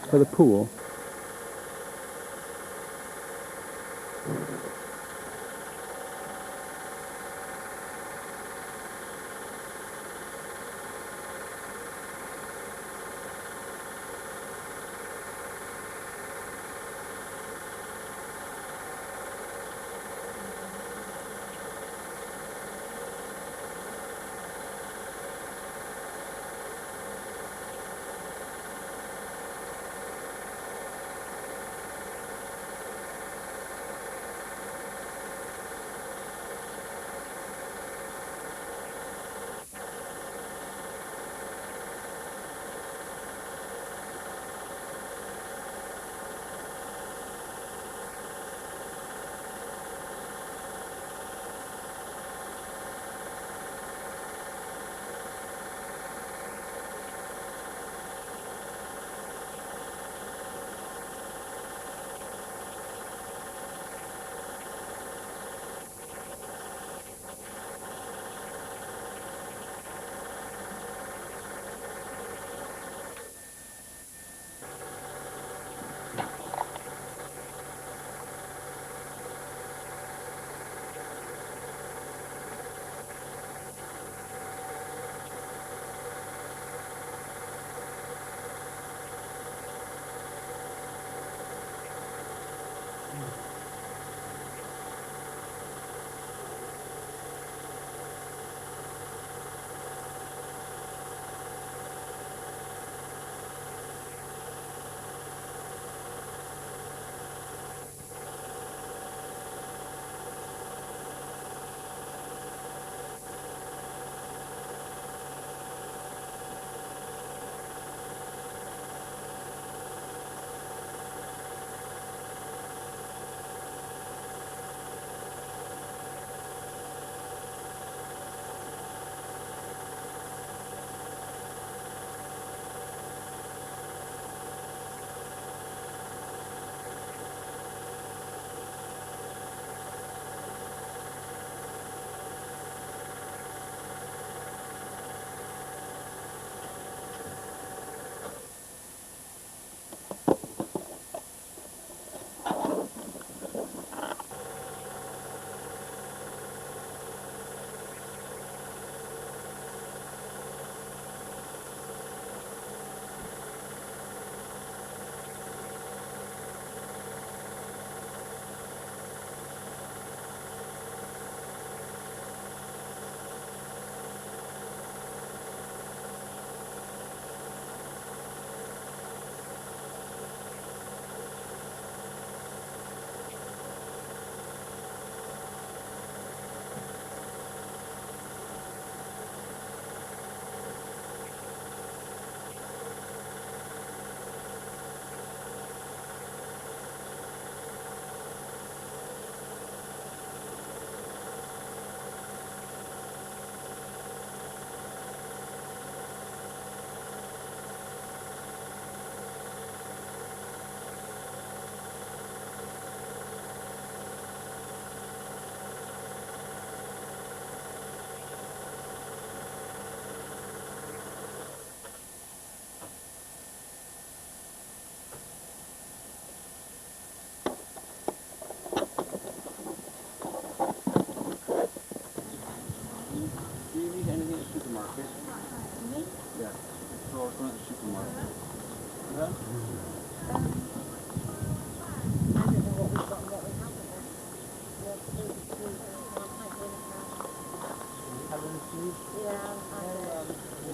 for the pool.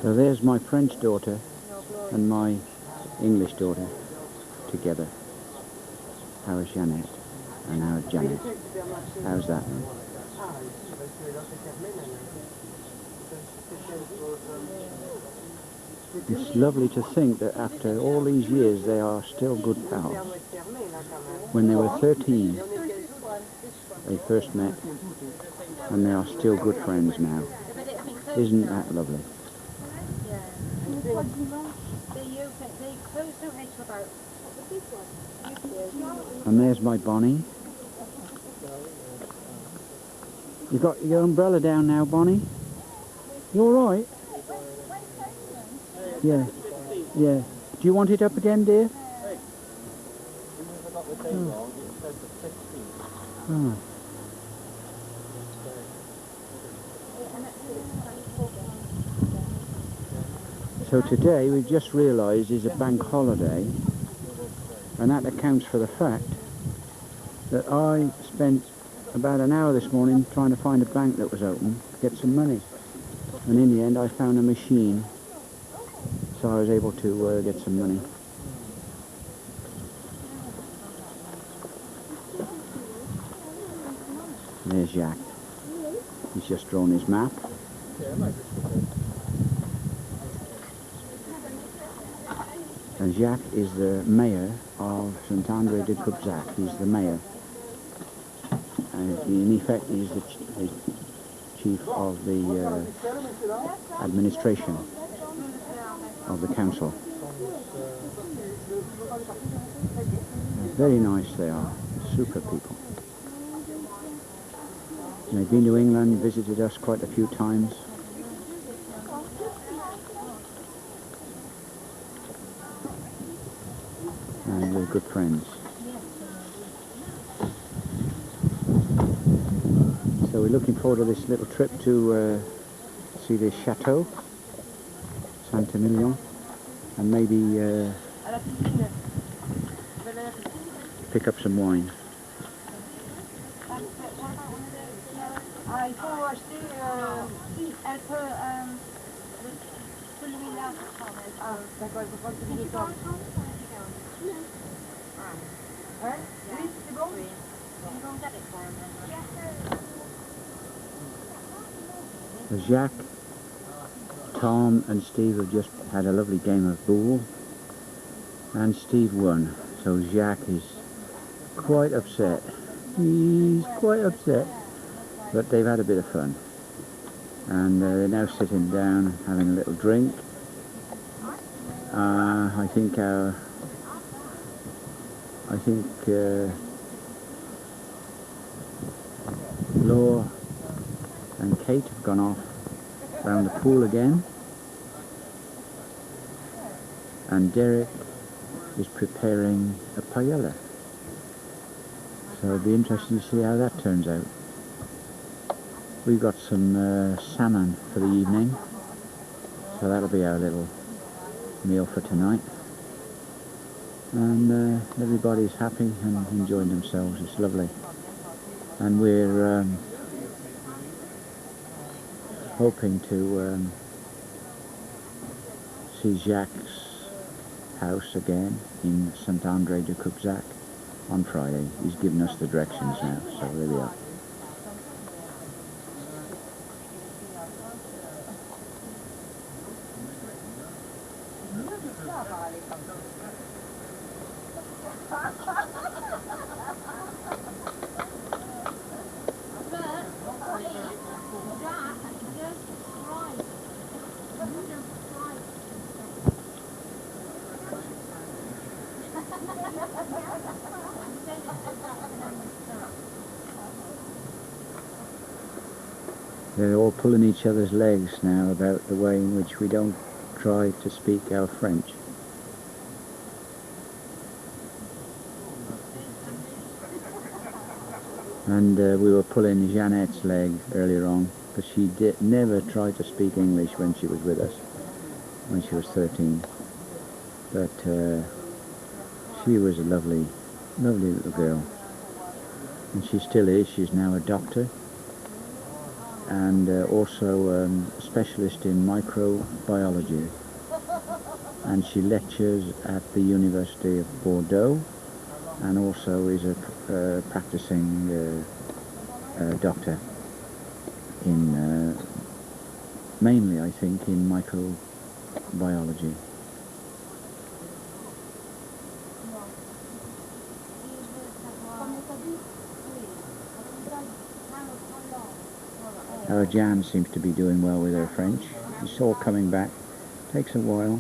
So there's my French daughter and my English daughter together. How is Jeanette? And how is Janet? How's that then? It's lovely to think that after all these years they are still good pals. When they were 13, they first met, and they are still good friends now. Isn't that lovely? And there's my Bonnie. You got your umbrella down now, Bonnie? You all right? Yeah, yeah. Do you want it up again, dear? Oh. So today we've just realised is a bank holiday, and that accounts for the fact that I spent about an hour this morning trying to find a bank that was open to get some money, and in the end I found a machine, so I was able to get some money. There's Jacques. He's just drawn his map. And Jacques is the mayor of St Andre de Cubzac. He's the mayor. And in effect, he's the chief of the administration of the council. Very nice they are. Super people. And they've been to England, visited us quite a few times. And we're good friends. So we're looking forward to this little trip to see this chateau, Saint-Emilion, and maybe pick up some wine. Il faut acheter elle peut celui-là. Ah, d'accord, il faut prendre celui de temps. Hein? Oui, c'est bon? Oui. Jacques, Tom and Steve have just had a lovely game of pool, and Steve won, so Jacques is quite upset. He's quite upset. But they've had a bit of fun, and they're now sitting down having a little drink. I think Laura and Kate have gone off around the pool again, and Derek is preparing a paella. So it'll be interesting to see how that turns out. We've got some salmon for the evening, so that'll be our little meal for tonight. And everybody's happy and enjoying themselves. It's lovely. And we're hoping to see Jacques' house again in St Andre de Cubzac on Friday. He's given us the directions now, so there we are. They're all pulling each other's legs now about the way in which we don't try to speak our French. And we were pulling Jeanette's leg earlier on, because she never tried to speak English when she was with us, when she was 13. But she was a lovely, lovely little girl. And she still is. She's now a doctor, and also a specialist in microbiology. And she lectures at the University of Bordeaux, and also is a practicing doctor in mainly, I think, in microbiology. Our Jan seems to be doing well with her French. It's all coming back. Takes a while.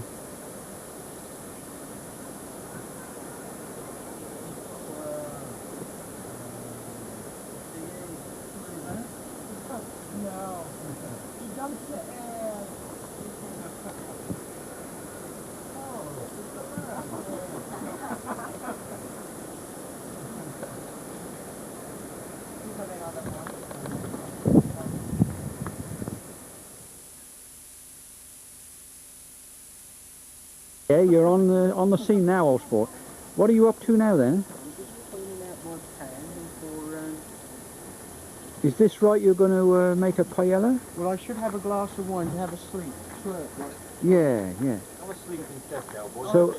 Yeah, you're on the scene now, old sport. What are you up to now then? I'm just cleaning out my pan for... Is this right? You're going to make a paella? well, I should have a glass of wine to have a sleep. Yeah, yeah. Have a sleep instead, cowboy. So,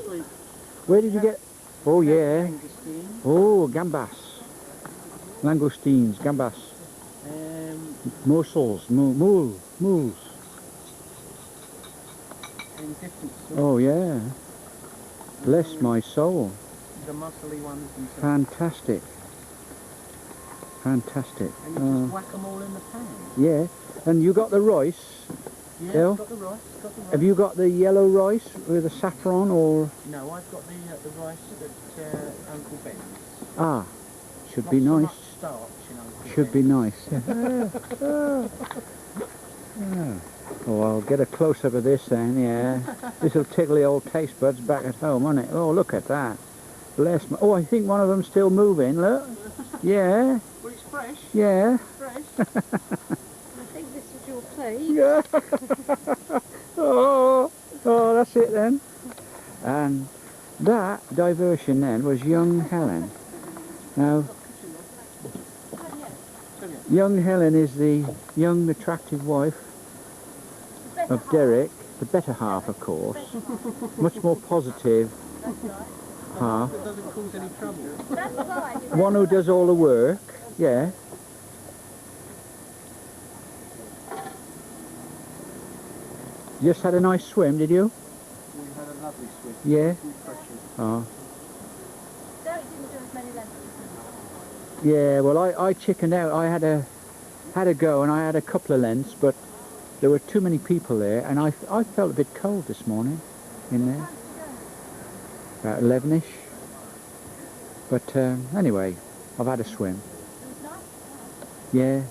where did you get? Oh yeah. Langoustine. Oh, gambas, langoustines, gambas, mussels, mules. In different sorts. Oh yeah. Bless my soul. The muscly ones and so. Fantastic. Fantastic. And you just whack them all in the pan. Yeah. And you got the rice? Yeah, Bill? got the rice, Have you got the yellow rice with the saffron or? No, I've got the rice at Uncle Ben's. Ah, should Not be so nice. much starch in Uncle Should be Ben's. nice. Oh, I'll get a close-up of this then, yeah. This'll tickle the old taste buds back at home, won't it? Oh, look at that. Bless my... Oh, I think one of them's still moving, look. Yeah. Well, it's fresh. Yeah. Fresh. I think this is your plate. Yeah. Oh, that's it then. And that diversion then was young Helen. Now, young Helen is the young attractive wife of Derek, the better half of course, much more positive half, It doesn't cause any trouble. one who does all the work, yeah. Just had a nice swim, did you? We had a lovely swim. Yeah. Refreshing. Oh. Derek didn't do as many lessons. Yeah, well I chickened out. I had a go and I had a couple of lengths, but there were too many people there and I felt a bit cold this morning in there. About 11ish. But anyway, I've had a swim. Yeah.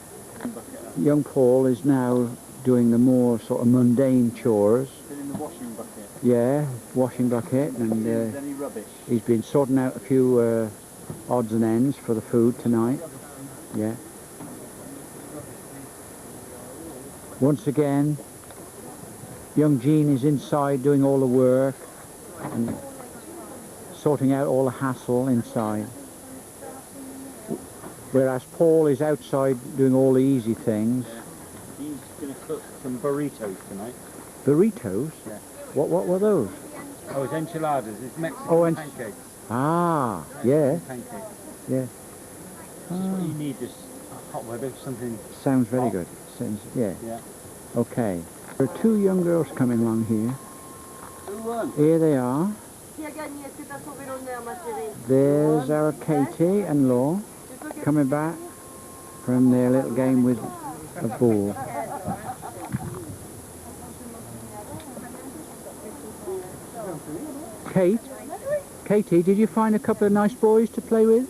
Young Paul is now doing the more sort of mundane chores. In the washing bucket. Yeah, washing bucket, and Any rubbish. he's been sorting out a few odds and ends for the food tonight. Yeah. Once again, young Jean is inside doing all the work and sorting out all the hassle inside. Whereas Paul is outside doing all the easy things. He's going to cook some burritos tonight. Burritos? Yeah. What were those? Oh, it's enchiladas. It's Mexican pancakes. Ah, yeah, Pancakes. yeah. What you need is hot weather, something. Sounds very good. Sounds, yeah. Yeah. Okay. There are two young girls coming along here. Who won? Here they are. There's our Katie and Law coming back from their little game with a ball. Katie, did you find a couple of nice boys to play with?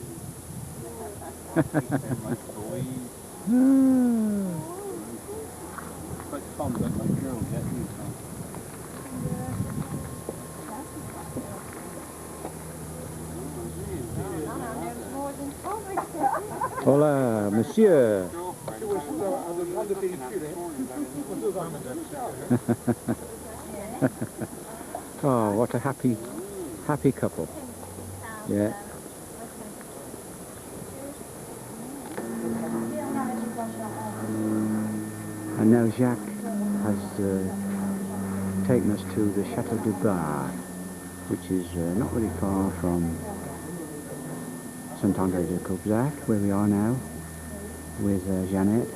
Hola, monsieur. Oh, what a happy couple. Yeah. And now Jacques has taken us to the Chateau de Bar, which is not very far from Saint-André-de-Cobzac, where we are now with Jeannette,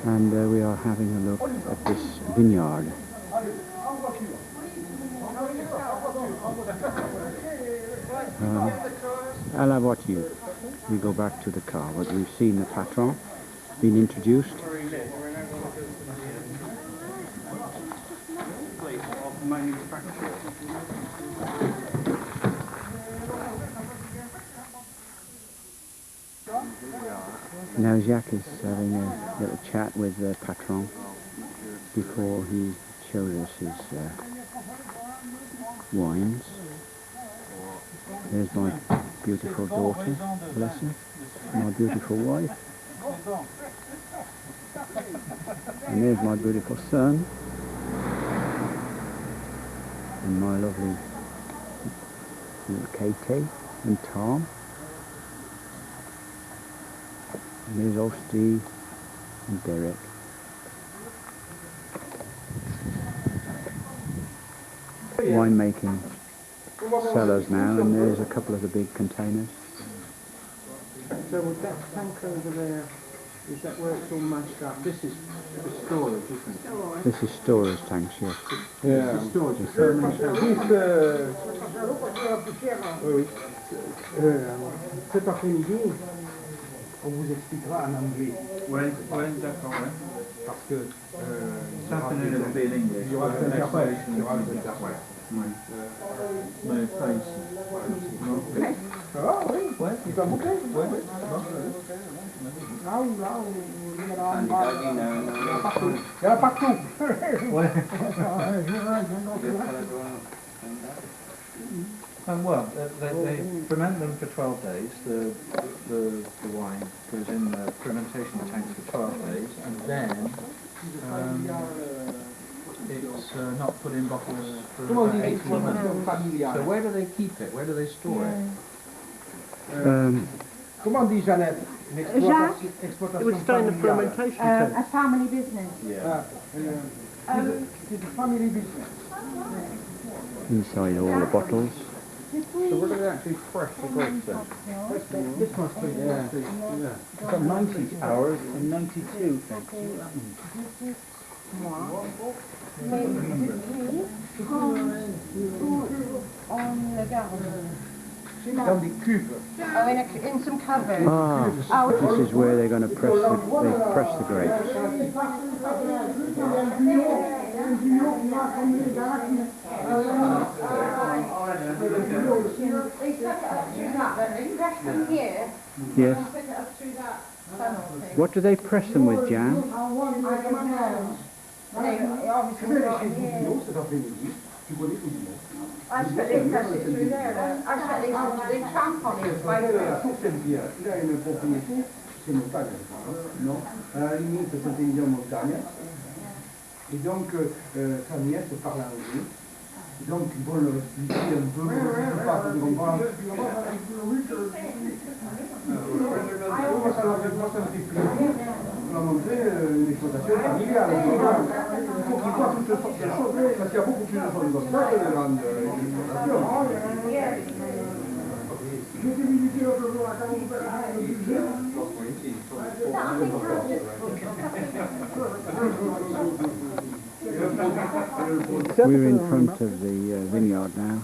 and we are having a look at this vineyard. À la voiture. We go back to the car, but we've seen the patron being introduced. Now Jacques is having a little chat with the patron before he shows us his wines. There's my beautiful daughter, bless her, my beautiful wife. And there's my beautiful son. and my lovely little Katie and Tom. And there's old Steve and Derek. Winemaking cellars now, and there's a couple of the big containers. So with that tank over there, is that where it's all mashed up? This is the storage, isn't it? This is storage tanks, yes. Yeah. This is storage. Cet après-midi, on vous expliquera en anglais. Ouais, d'accord, ouais. Parce que ça il y aura des interprètes. Il y aura des interprètes. My face. Ah oui, ouais, il va boucler. Ouais, il y en a partout. Ouais. Well, they ferment them for 12 days. The wine goes in the fermentation tank for 12 days, and then it's not put in bottles for about 18 months. So where do they keep it? Where do they store it? Comment dit Jeannette? It would stay in the fermentation tank. A family business. C'est a family business. Inside all the bottles. So where do they actually fresh the grapes then? This must be, yeah. It's got 90 hours and 92. Dans des cuves. Oh, in some cupboard. Ah, this is where they're going to press the grapes. Yes. What do they press them with, Jan? I expect they press it through there. I expect they tramp on it. Il a une propriété, c'est montagne, non? À la limite, c'est une montagne. Et donc, sa nièce parle anglais. Donc, ils vont leur expliquer un peu, pas de comprendre. Ça leur fait un petit plaisir. On a montré l'exploitation familiale. Il faut qu'ils voient toutes sortes de choses, parce qu'il y a beaucoup plus de choses comme ça que de grandes exploitations. We're in front of the vineyard now,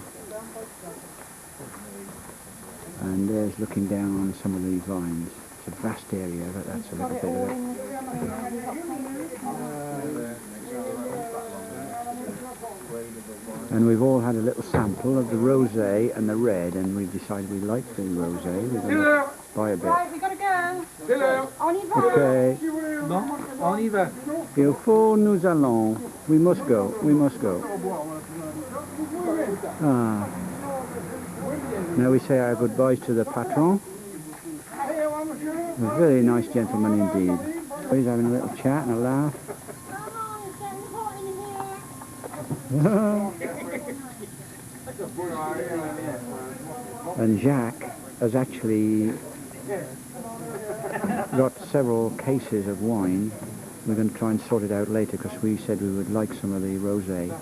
and there's looking down on some of these vines. It's a vast area, but that's a little bit of it. And we've all had a little sample of the rosé and the red, and we've decided we like the rosé. We're going to buy a bit. Right, we gotta go. On y va. Okay. Bon, on y va. Il faut, nous allons. We must go. We must go. Ah. Now we say our goodbyes to the patron. A very nice gentleman indeed. He's having a little chat and a laugh. And Jacques has actually got several cases of wine. We're going to try and sort it out later because we said we would like some of the rosé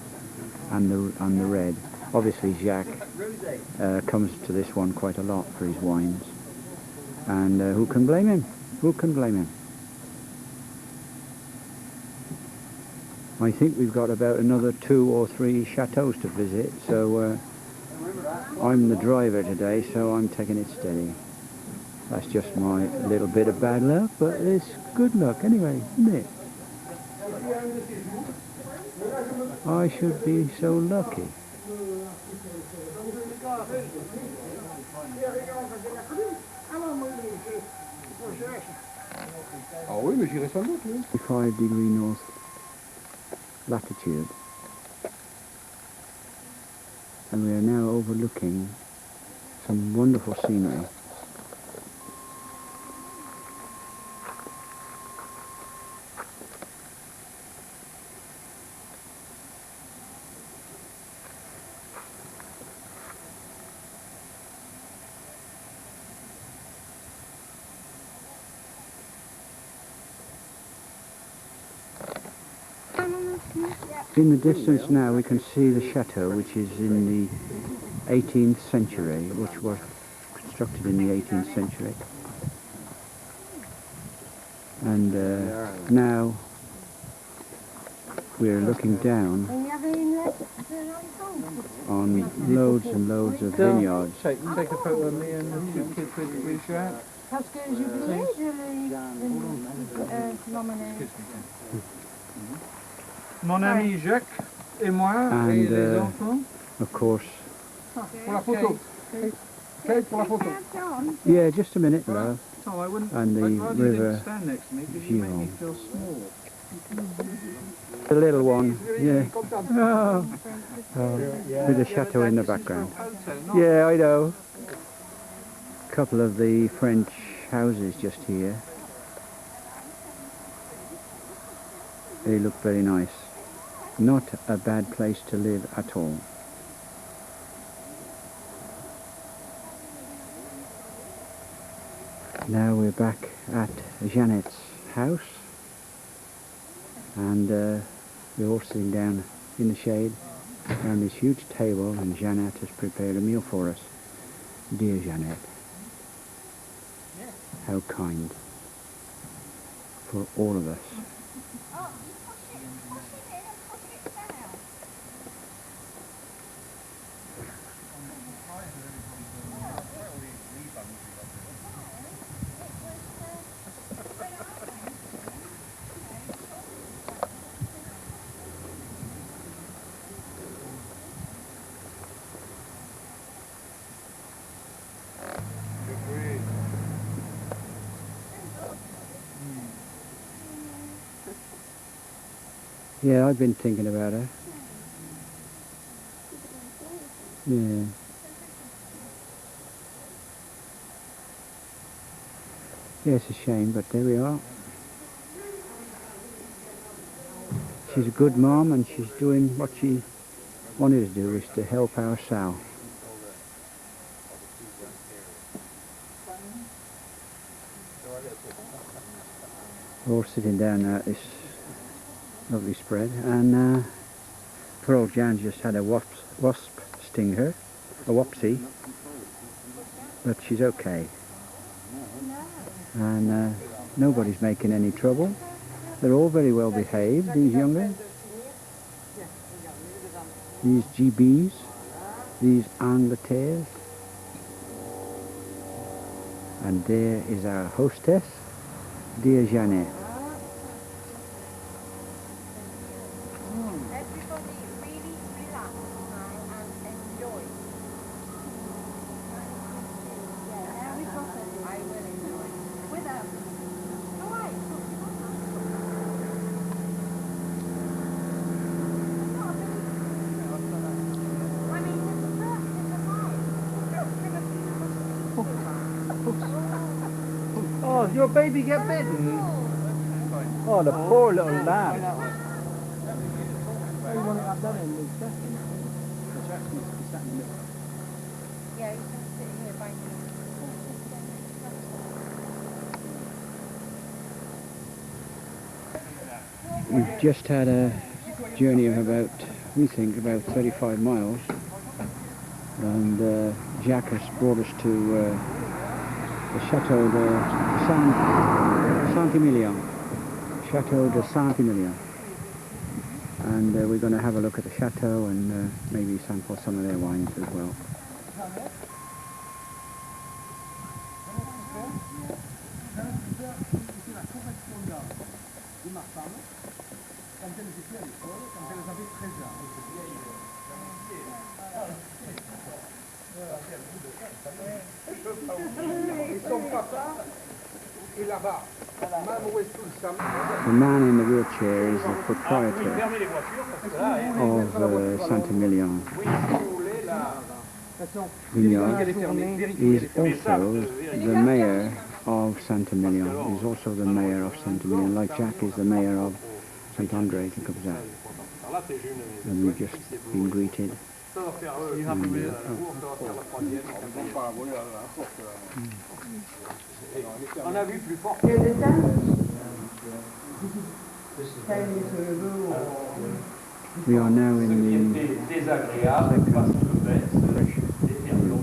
and the red. Obviously Jacques comes to this one quite a lot for his wines, and who can blame him? Who can blame him? I think we've got about another 2 or 3 chateaux to visit, so I'm the driver today, so I'm taking it steady. That's just my little bit of bad luck, but it's good luck anyway, isn't it? I should be so lucky. Ah oui, mais j'irai sans doute, oui. 5-degree north latitude, and we are now overlooking some wonderful scenery. In the distance now we can see the chateau, which is in the 18th century, which was constructed in the 18th century. And now we're looking down on loads and loads of vineyards. Take a photo of me and the two kids with you out. Parce que j'oubliais, Mon ami Jacques et moi et les enfants. Of course. Pour la photo. Kate, pour la photo. Yeah, just a minute, love. Oh, I wouldn't. And the I'd rather you river didn't stand next to me because you make me feel small. The little one, yeah. Oh. With the chateau in the background. Yeah, I know. A couple of the French houses just here. They look very nice. Not a bad place to live at all. Now we're back at Jeannette's house, and we're all sitting down in the shade around this huge table, and Jeannette has prepared a meal for us. Dear Jeannette, how kind for all of us. Yeah, I've been thinking about her. Yeah. Yeah, it's a shame, but there we are. She's a good mom, and she's doing what she wanted to do, is to help our Sal. We're all sitting down now at this lovely spread, and poor old Jan's just had a wasp sting her, a wopsy, but she's okay. And nobody's making any trouble. They're all very well behaved, these young'uns. These GBs, these Angleterres. And there is our hostess, dear Jeannette. everybody really relax now and enjoy. Yeah, we got it. I will enjoy. With them. All right. I mean, this is Oh, did your baby get bitten? Oh, the poor little lamb. yeah, he's going to sit here by me. We've just had a journey of about, we think, about 35 miles. And Jacques has brought us to the Chateau de Saint-Emilion. Chateau de Saint-Emilion. And we're going to have a look at the chateau and maybe sample some of their wines as well. The man in the wheelchair is the proprietor of Saint-Emilion vineyard. He is also the mayor of Saint-Emilion. He is also the mayor of Saint-Emilion, like Jacques is the mayor of Saint-André. Look at that. And we've just been greeted. On a vu plus fort. We are now in qui the était désagréable parce que ben, c'était long.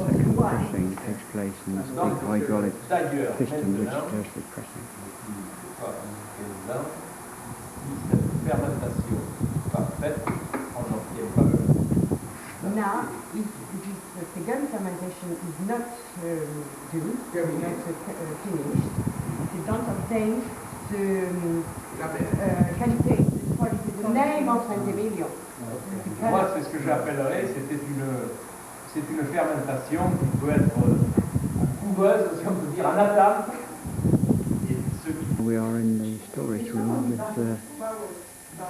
second pressing takes place in this big hydraulic D'ailleurs, piston which maintenant, does the pressing. voilà, là, si cette fermentation parfaite, on n'obtient pas le. Now, if the second fermentation is not due, not finished, you don't obtain the qualité, the name of Saint-Emilion. Moi, c'est ce que j'appellerais, c'est une fermentation qui peut être couveuse, si on peut dire, en attente. Et ce qui We are in the storage room with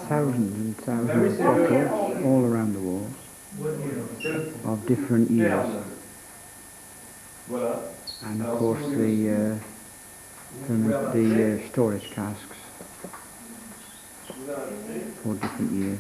thousands and thousands of c'est bottles all around the walls of different years. Voilà. And of course the storage casks for different years.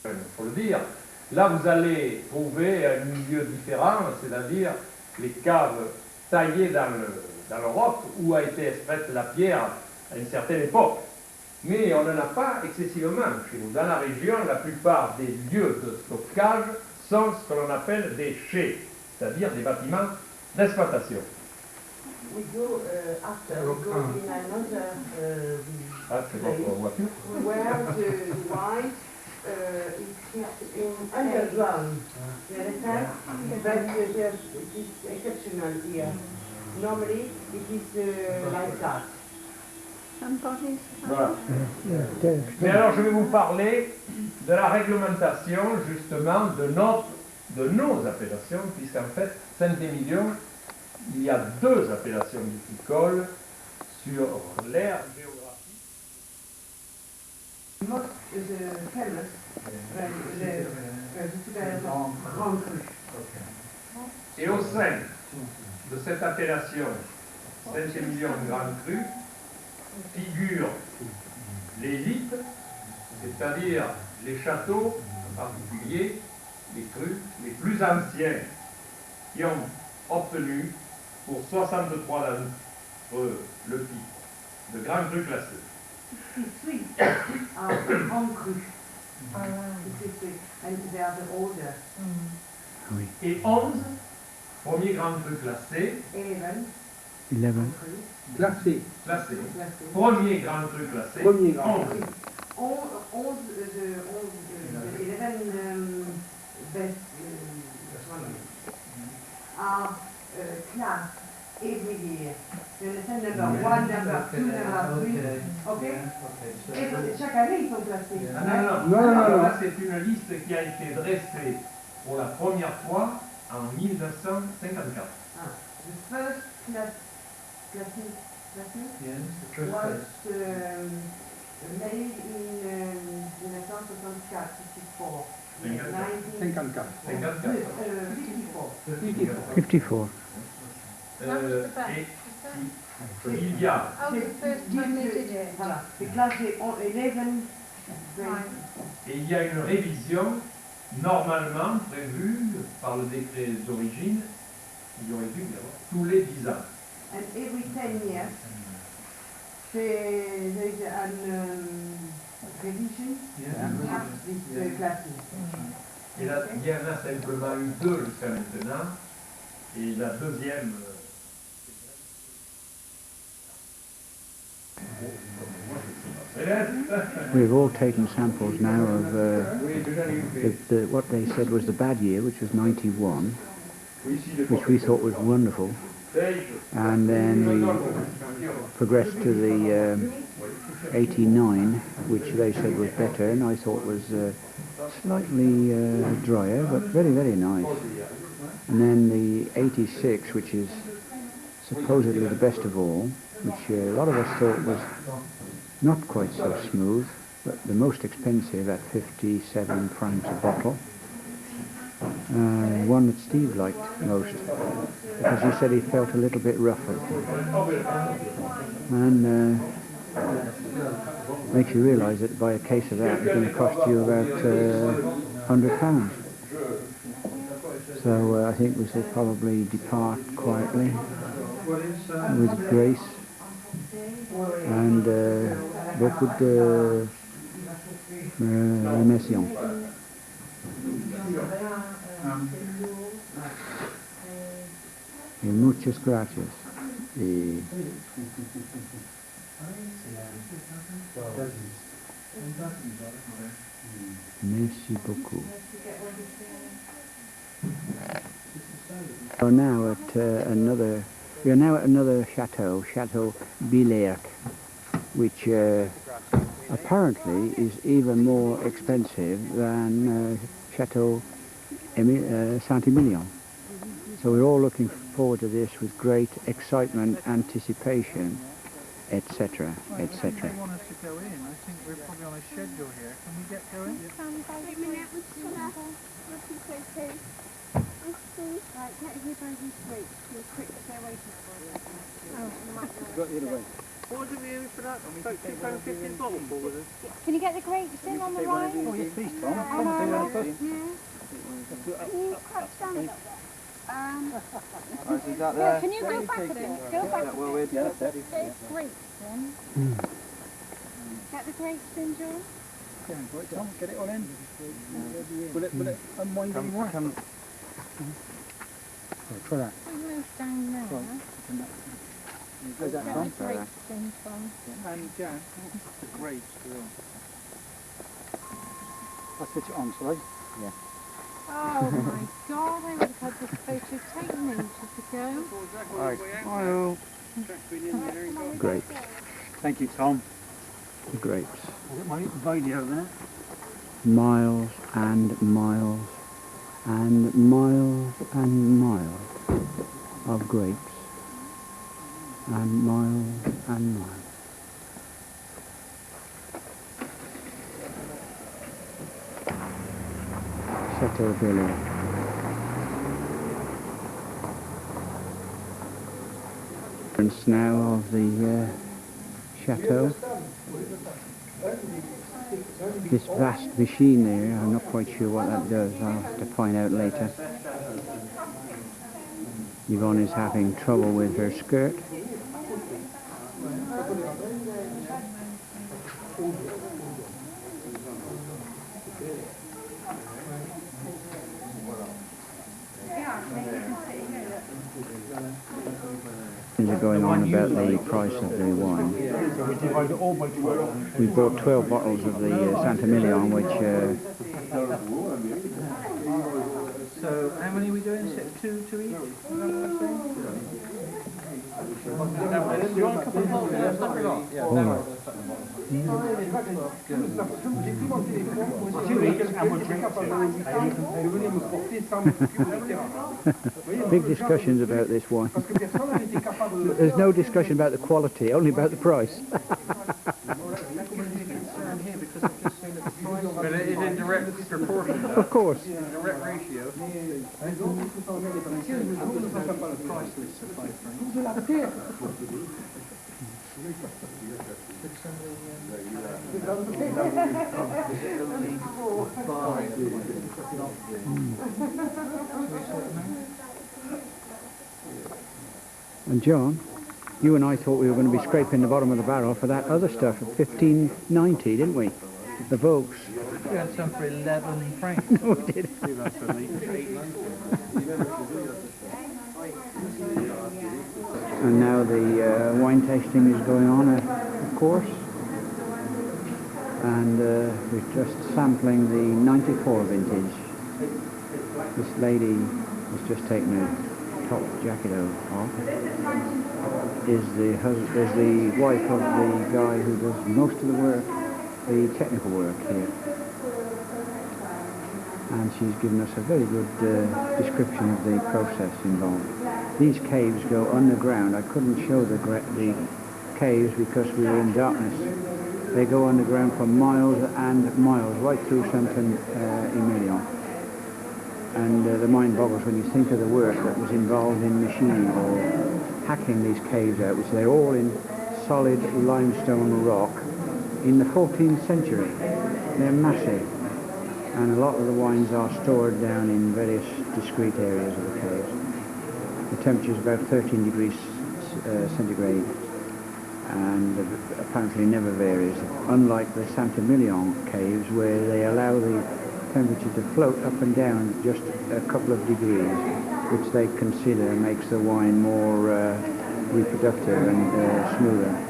Il faut le dire. Là, vous allez trouver un milieu différent, c'est-à-dire les caves taillées dans le roc où a été extraite la pierre à une certaine époque. Mais on n'en a pas excessivement chez nous. Dans la région, la plupart des lieux de stockage sont ce que l'on appelle des chais, c'est-à-dire des bâtiments d'exploitation. We go after, we go in another Ah, c'est votre voiture. where the wine is kept in underground. You understand? But it is exceptional here. Normally it is like that. Voilà. Mais alors, je vais vous parler de la réglementation, justement, de nos appellations, puisqu'en fait, Saint-Émilion, il y a deux appellations viticoles sur l'aire géographique. Most famous, Grand Cru. Et au sein de cette appellation Saint-Émilion Grand Cru figurent l'élite, c'est-à-dire les châteaux, en particulier les crus les plus anciens, qui ont obtenu pour 63 d'entre eux le titre de Grand Cru classé. Three are Grand Cru. And they are the older. Oui. Et 11 premiers Grand Cru classés, 11 11. Classé. classés. classés. Premier Grand Cru classé, Premier Grand 11. 11 best are classed every year. You understand? Number 1, number 2, number 3. Okay? Chaque année, ils sont classés. Ah, non. Non. Là, c'est une liste qui a été dressée pour la première fois en 1954. The first classing Yes, the truth was is. made in 1964, 54. 54. 54. 54. 54. Et il y a, Voilà, c'est classé en 11. et il y a une révision normalement prévue par le décret d'origine, qui aurait dû y avoir tous les 10 ans. And every 10 years, there is an revision of this classing. Et là, il y en a simplement eu 2 jusqu'à maintenant, et la deuxième. We've all taken samples now of what they said was the bad year, which was 91, which we thought was wonderful. And then we progressed to the 89, which they said was better, and I thought was slightly drier, but very, very nice. And then the 86, which is supposedly the best of all, which a lot of us thought was not quite so smooth, but the most expensive at 57 francs a bottle. One that Steve liked most, because he said he felt a little bit rougher. And makes you realise that by a case of that, it's going to cost you about £100. So I think we should probably depart quietly with grace and beaucoup de remerciements. Y muchas gracias. Y merci beaucoup. We are now at another chateau, Chateau Billers, which apparently is even more expensive than Chateau Saint-Emilion. So we're all looking forward to this with great excitement, anticipation, etc., etc. They want us to go in. I think we're probably on a schedule here. Can we get going? Right, get here by these streets. You're quick, they're waiting for us. Got the other way. What was it we used for that? About £2.50 a bottle, what was it? Can you get the grapes in on the right? Oh, yes, please, Tom. Yeah. Come and do that first. Can you crouch down a little bit? Is that Yeah, can you go back a bit? Go back a bit. Yeah, that's it. Get the grapes in. Get the grapes in, John. Right, Tom, get it all in. Will it unwind anymore? Try that. We move down there. Goes that, Get Tom? the grapes in, Tom. And Jan, the grapes are on. I'll switch it on, shall I? Yeah. Oh my God, I would have had this photo taken ages ago. Alright. Hello. Grapes. Thank you, Tom. Grapes. I've got my video there. Miles and miles and miles and miles of grapes. And miles and miles. Chateau Billers. Entrance now of the chateau. This vast machine there, I'm not quite sure what that does, I'll have to find out later. Yvonne is having trouble with her skirt. Things are going on about the price of the wine. We bought 12 bottles of the Saint-Emilion, which So, how many are we doing? Two each? You want a couple of bottles? Yeah, stuff it on. Yeah. big discussions about this wine. There's no discussion about the quality, only about the price. But it is in direct proportion. Of course. Direct ratio. And John, you and I thought we were going to be scraping the bottom of the barrel for that other stuff at 15.90, didn't we? The Vokes. We had some for 11 francs. No, we did. And now the wine tasting is going on, of course. And we're just sampling the 94 vintage. This lady has just taken her top jacket off. Is the wife of the guy who does most of the work, the technical work here. And she's given us a very good description of the process involved. These caves go underground. I couldn't show the caves because we were in darkness. They go underground for miles and miles, right through Saint-Emilion. And the mind boggles when you think of the work that was involved in machining or hacking these caves out, which they're all in solid limestone rock in the 14th century. They're massive. And a lot of the wines are stored down in various discrete areas of the caves. The temperature is about 13 degrees centigrade, and apparently never varies, unlike the Saint-Emilion caves where they allow the temperature to float up and down just a couple of degrees, which they consider makes the wine more reproductive and smoother.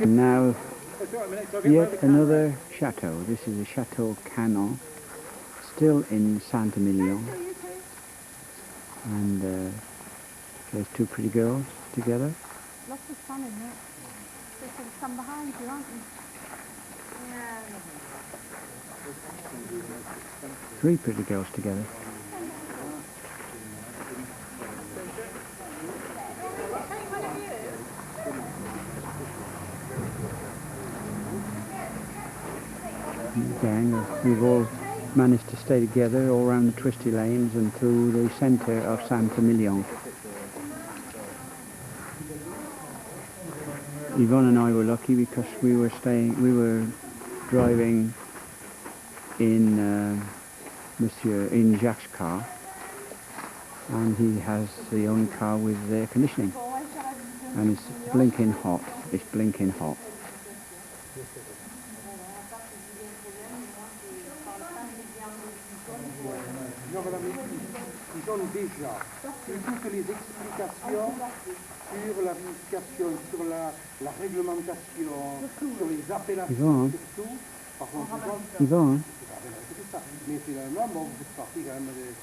Now, yet another chateau. This is the Chateau Canon, still in Saint-Emilion. And there's two pretty girls together. Lots of sun in that. There's some sun behind you, aren't you? Yeah. Three pretty girls together. Gang, we've all managed to stay together all around the twisty lanes and through the centre of Saint-Emilion. Yvonne and I were lucky because we were driving in in Jacques' car, and he has the only car with air conditioning, and it's blinking hot. It's blinking hot. Non, madame, ils ont déjà toutes les explications sur la vinification, sur la réglementation, sur les appellations, surtout. Par contre, Yvonne. c'est ça. Mais finalement, bon, vous faites partie quand même des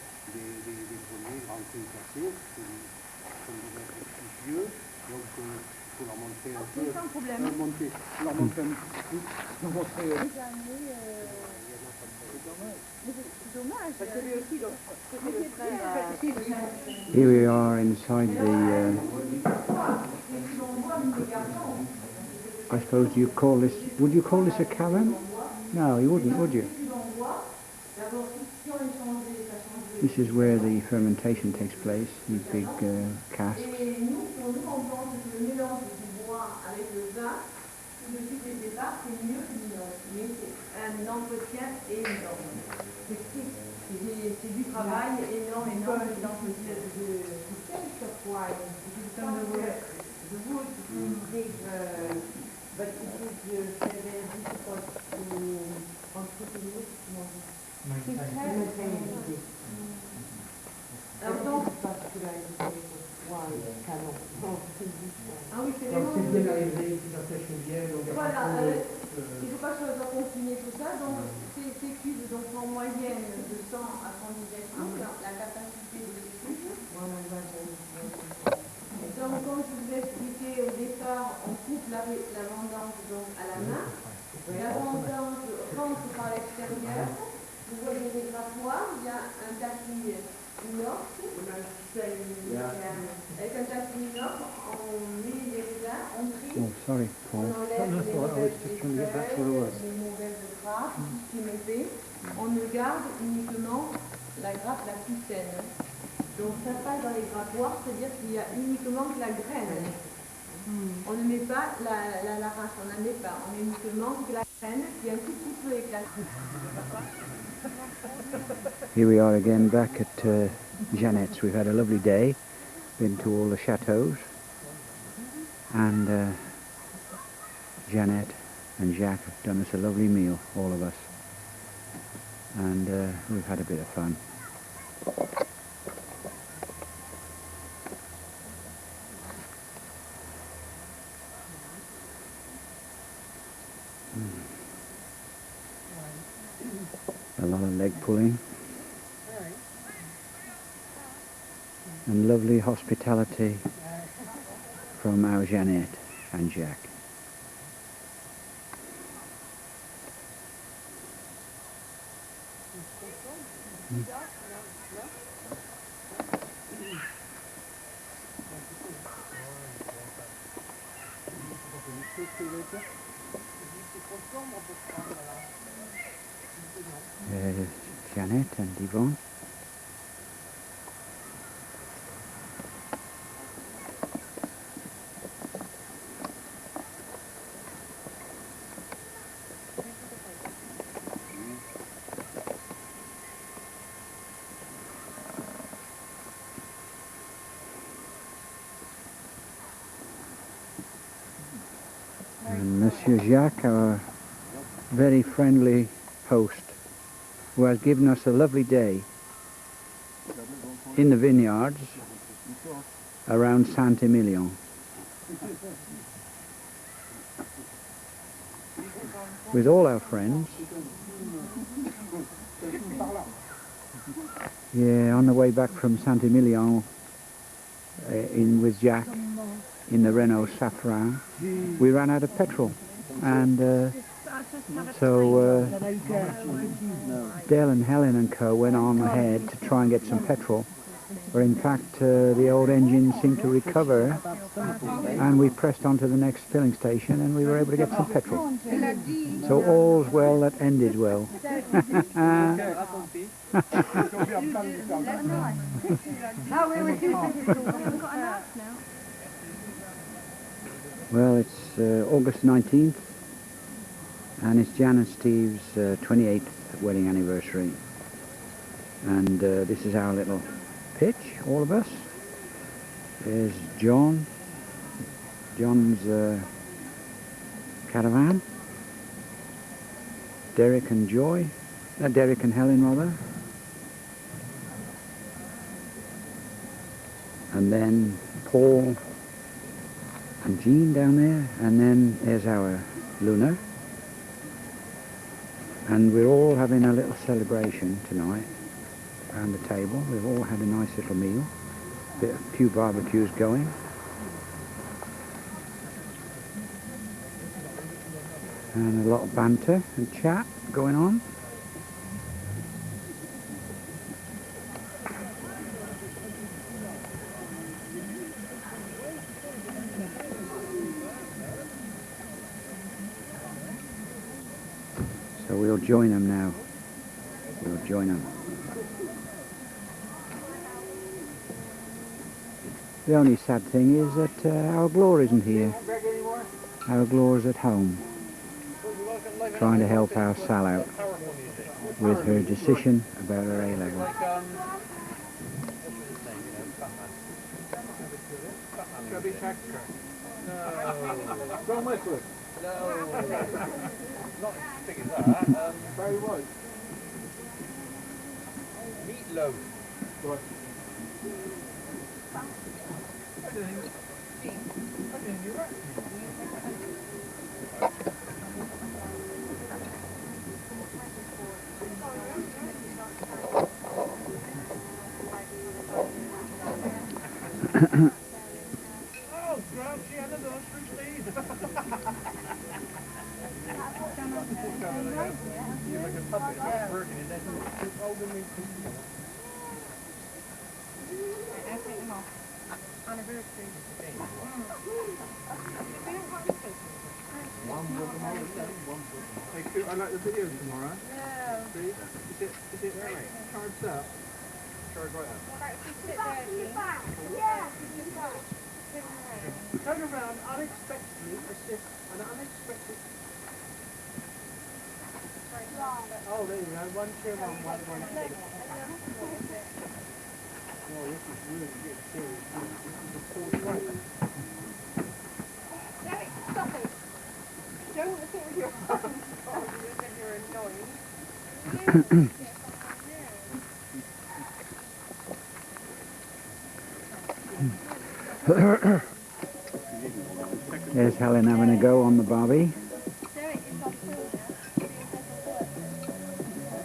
premiers grands crus classés, qui sont des vins prestigieux, donc il faut leur montrer un peu, leur montrer un petit peu, leur montrer... Here we are inside the, I suppose you call this, would you call this a cavern? No, you wouldn't, would you? This is where the fermentation takes place, these big casks. Un entretien énorme. C'est du travail énorme d'entretien de some the wood is but it is very difficult to continue maintain. Alors donc, ah oui, c'est vraiment... Voilà, il ne faut pas que ça soit confiné tout ça, donc ces cuves donc, en moyenne de 100 à 110 litres, la capacité de ces cuves. Donc comme je vous ai expliqué au départ, on coupe la vendange donc à la main, la vendange rentre par l'extérieur, vous voyez les grattoirs, il y a un tapis inox, avec un tapis inox, on met les raisins, on trie, on enlève les mauvaises feuilles, les mauvaises grappes, tout ce qui est mauvais, on ne garde uniquement la grappe la plus saine. Donc ça passe dans les grattoirs, c'est-à-dire qu'il y a uniquement que la graine. On ne met pas la race, on n'en met pas, on met uniquement que la graine qui est un tout petit peu éclatée. Here we are again back at Jeannette's. We've had a lovely day, been to all the chateaux, and Jeannette and Jacques have done us a lovely meal, all of us, and we've had a bit of fun. A lot of leg pulling. And lovely hospitality from our Jeanette and Jack. There's Janet and Yvonne. And Monsieur Jacques, our very friendly host, who has given us a lovely day in the vineyards around Saint-Emilion. With all our friends. Yeah, on the way back from Saint-Emilion with Jack in the Renault Safran, we ran out of petrol, and so Dale and Helen and co went on ahead to try and get some petrol, but in fact the old engine seemed to recover, and we pressed on to the next filling station and we were able to get some petrol. So all's well that ended well. Well, it's August 19th, and it's Jan and Steve's 28th wedding anniversary. And this is our little pitch, all of us. There's John, John's caravan, Derek and Joy, Derek and Helen rather, and then Paul and Jean down there, and then there's our Luna, and we're all having a little celebration tonight around the table. We've all had a nice little meal, a few barbecues going, and a lot of banter and chat going on. So we'll join them now. We'll join them. The only sad thing is that our Glor isn't here. Our Glor's at home, trying to help our Sal out with her decision about her A-level. John Westwood. Not as big as that. Very white. Meatloaf. Right. Oh, grouchy, I never was through Steve. You're like a puppet, like working in that. Anniversary. Hey, I like the video tomorrow. Yeah. See? Is it charged up? Charged right up. Turn around unexpectedly, as if an unexpected... Oh, there you go. One chair, one chair. Oh, this is really getting serious. This is a full plate. Derek, stop it. Don't sit with your phone on. You're annoying. There's Helen having a go on the barbie.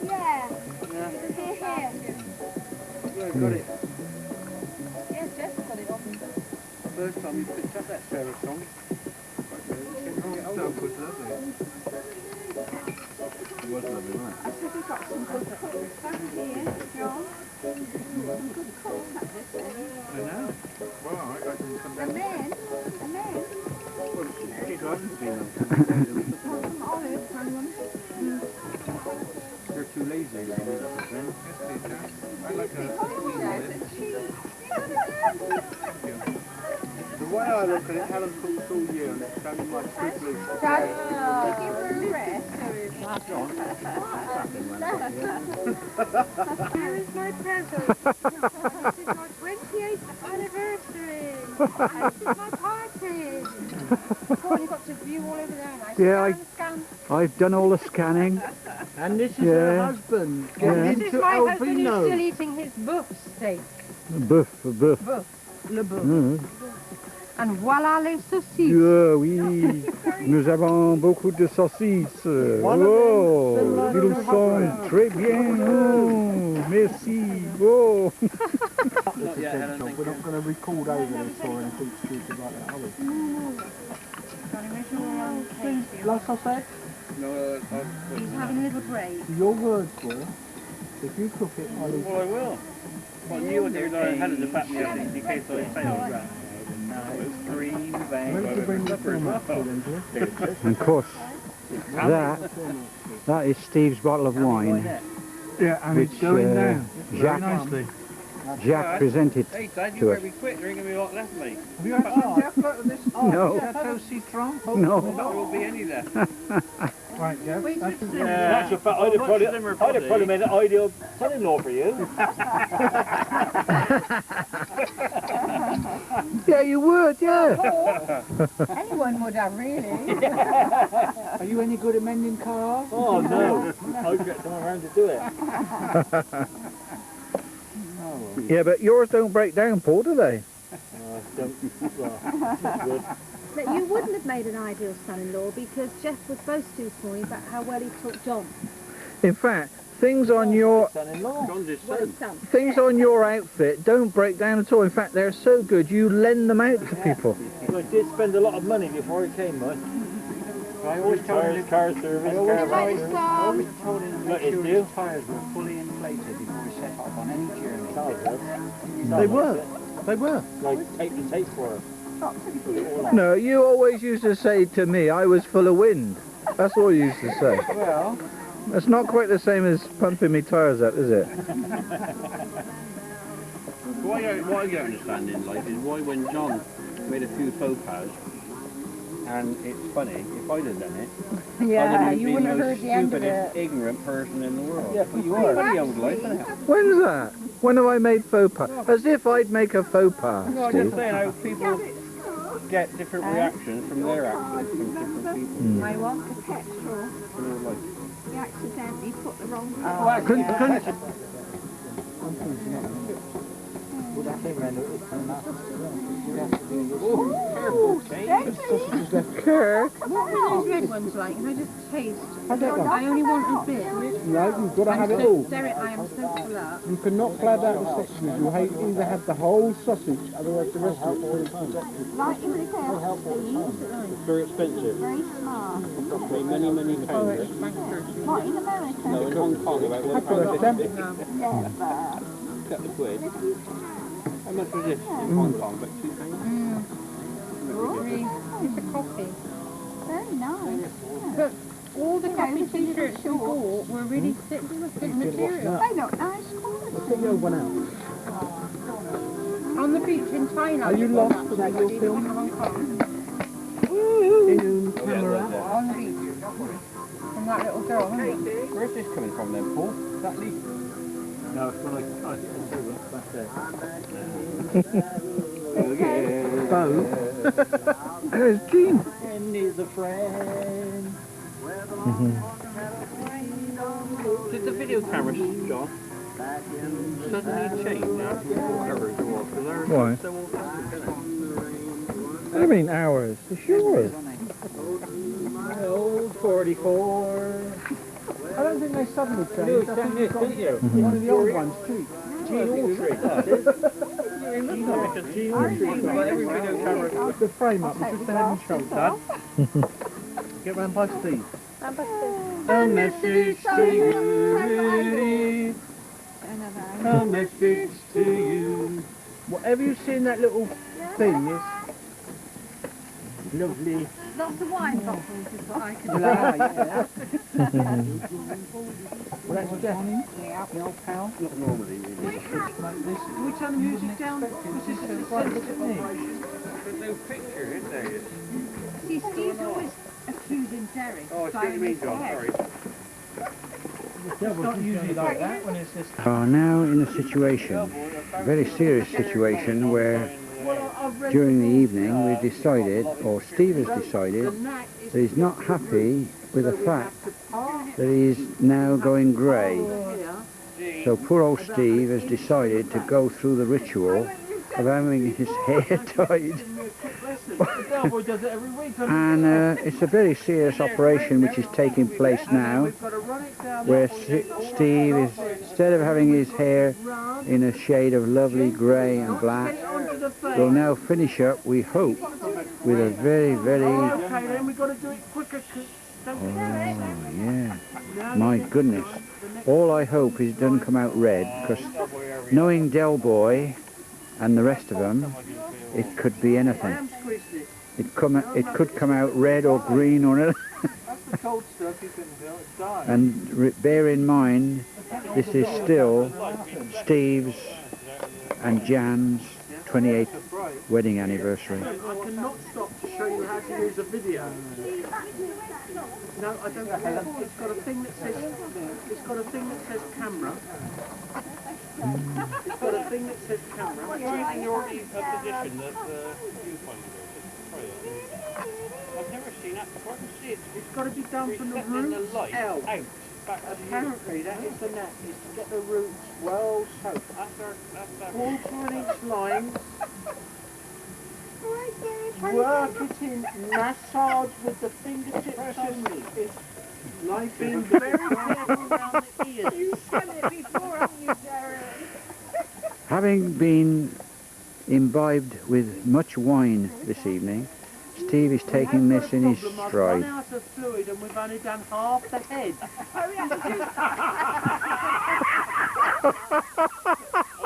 Yeah. Yeah. Here. Yeah, got it. Yes, Jess got it on. First time you picked up that Sarah song. So good, lovely. It was lovely, right? I said we've got some good cooks back here, John. Some good cooks at this end. I know. Well, I can come And down. then, She's right to be now. some olives and one. They're too lazy. Yes, please, Jack. I like a The way I look at it, Helen cooks all year and it's only my privilege. Dad, give her a rest. Here is my present. This is my 28th anniversary. And this is my party. You've got to view all over there now. Yeah, Scan. I've done all the scanning. And this is Yeah. her husband. Yeah. Getting This is into my husband who's albino. still eating his boeuf steak. Boeuf, boeuf. Le boeuf. Mm. And voilà les saucisses. Oui, nous avons beaucoup de saucisses. Oh, ils sont très bien. Oh, merci. Oh. Not yet, Helen. We're not going to record over this or anything stupid like that, are we? Like I said, No, He's having a little break. your word for it, if you cook it, I'll eat well, I will. Well, you and your Helen to back me up in case I fail. Green Where did you bring the film up to then, Jeff? And of course, that is Steve's bottle of wine, Yeah, and which it's going down. Very Jack, nicely. Jack presented Hey, Dad, you to better us. be quick. There ain't going to be a lot left, mate. Have you had some Jeff out of this? No. Chateau Citron? No. There won't be any left. Right, Jeff. That's it. That's a fact. I'd have probably made an ideal son-in-law for you. Yeah, you would, yeah. Anyone would have, really. Are you any good at mending cars? Oh, no. I'd get someone around to do it. Yeah, but yours don't break down, Paul, do they? But you wouldn't have made an ideal son-in-law because Jeff was boasting to me about how well he taught John. In fact, things on your John's his Well, son. his son. things on your outfit don't break down at all. In fact, they're so good you lend them out to people. I did spend a lot of money before I came, man. I always told him car service, car Like service. some. told him to Look, make it's sure you. his tyres were fully inflated before he set off on any journey. They were. They were. Like, take the tape for her. No, you always used to say to me I was full of wind. That's all you used to say. Well, It's not quite the same as pumping me tyres up, is it? What I don't understand in life is why when John made a few faux pas, and it's funny, if I'd have done it, Yeah, I'd you have wouldn't been have the heard the end of stupidest, it. ignorant person in the world. Yeah, but you are. Funny old life, isn't it? When's that? When have I made faux pas? As if I'd make a faux pas, No, I'm just Steve. saying how people get different reactions from their actions from different people. I want a petrol. You know, like, He accidentally put the wrong Kirk. What were those red ones like? Can I just taste? Have that one. I only want a bit. No, you've got to have it all. Derek, I am so full up. You cannot glad out the sections. You either have the whole sausage, otherwise the rest of it will be Like in the house, it's very expensive. very smart. It cost me many, many pounds. Not in America. No, in Hong Kong about £1.50. Yeah, Couple of quid. How much was this in Hong Kong? About £2? It's a coffee. very nice. But all the coffee t-shirts we bought were really thick material. They look nice quality. Get your one out. On the beach in Thailand. Are you lost for that your in film? Hong Kong. In camera. On the beach. From that little girl, wasn't it? Where's this coming from then, Paul? Is that leaf? no, it's got like, back there. Bo. There's Jean. And needs a friend. Did the video camera, John? Suddenly change after whatever it was. Why? I mean hours. It's yours. Old 44. I don't think they suddenly changed. You I think sent you've it, got didn't you? one of the old ones, too. Gene Autry. Put the frame up, it's just the head and shoulders. Get round by Steve. A message to you. A message to you. Whatever you see in that little thing is lovely. Lots of wine bottles is what I can do. Yeah. Well, that's Jeff, the old pal. Not normally, really. Can we turn the music down? Because this is quite look at me. There's no picture, is there? See, Steve's always accusing Derek. Oh, I see what you mean, John, sorry. It's not usually like that when it's this. Are now in a situation, a very serious situation, where during the evening we've decided, or Steve has decided, that he's not happy with the fact that he's now going grey. So poor old Steve has decided to go through the ritual of having his hair dyed. And it's a very serious operation which is taking place now, where Steve is, instead of having his hair in a shade of lovely grey and black, will now finish up, we hope, with a very, very... Oh, yeah. My goodness. All I hope is it doesn't come out red, because knowing Del Boy and the rest of them, it could be anything. It could come out red or green or anything. And bear in mind, this is still Steve's and Jan's 28th wedding anniversary. I cannot stop to show you how to use a video. No, I don't care. It's got a thing that says camera. It's got a thing that says camera. Using your position that you find it. I've never seen that before. I can see it. It's got to be done from the roots out. Apparently that is the knack, is to get the roots well soaked. Water on each line. Work it in, massage with the fingertips only. It's like being very careful around the ears. You said it before, haven't you, Derek? Having been imbibed with much wine this evening, Steve is taking this in his I've stride. run out of fluid and we've only done half the head. Hurry up and do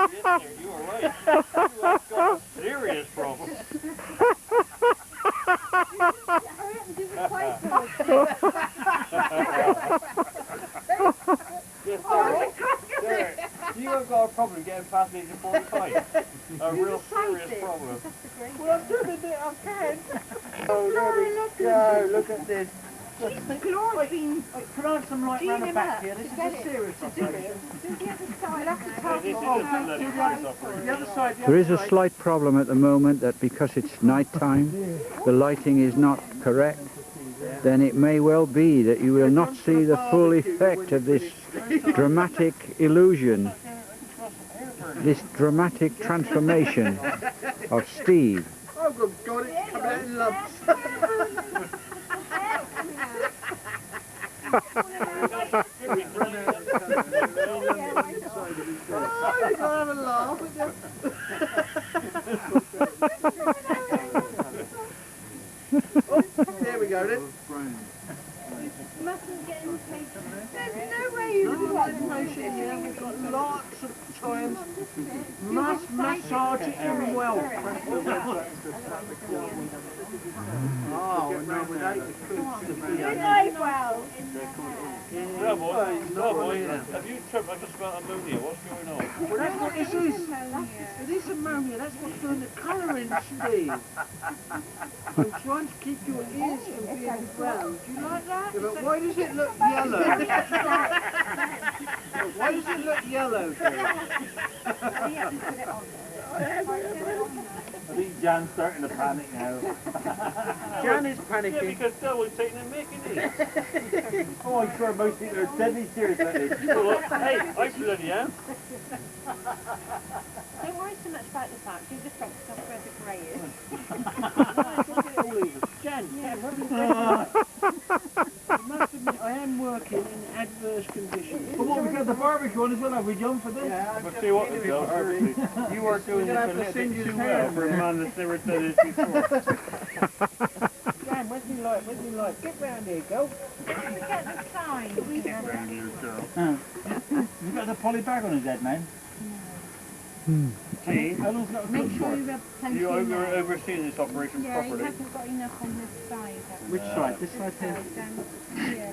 Oh, yes, sir, you are right. You have got a serious problem. hurry up and do the plate for us. Yes, Derek, you have got a problem getting past age of 45. A real serious problem. Well, I'm doing it, I can. Oh, there we go, look at this. Chlorine. Put on some light round the back here, this is a serious operation. Do the other side. This is a serious operation. The other side, There is a slight problem at the moment that because it's night time, the lighting is not correct, then it may well be that you will not see the full effect of this dramatic illusion, this dramatic transformation of Steve. Oh, good God, it's coming out in lumps. Have a laugh. Oh, there we go then. You mustn't get in the case. There's no way you can watch Information here, we've got lots of times. Must massage it in well. Oh, no, we don't. Good night, well. No, boy, have you tripped? I just smelled ammonia. What's going on? Well, that's what this is. It is ammonia. That's what's doing the colouring, Steve. I'm trying to keep your ears from being brown. Do you like that? Yeah, but why does it look yellow? Why does it look yellow, Dave? Oh, I think Jan's starting to panic now. Jan is panicking. Yeah, because Delboy's taking a mick, isn't he? Oh, I'm sure most people are deadly serious about this. Well, hey, I bloody am. Don't worry so much about the fact. You just focus on where the grey is. Jan, what have you done? I must admit, I am working in adverse conditions. But what, we got the barbecue on as well, have we done for this? Yeah, But see what, Del, seriously, you are doing this a little bit too well for a man that's never done this before. Jan, where's me light? Where's me light? Get round here, girl. Get the sign. Get round here, girl. You've got the poly bag on his head, man. See? How long's that Make good sure for? you rub plenty You in are there. overseeing this operation Yeah, you properly. haven't got enough on this side. Which side? This side here? Here.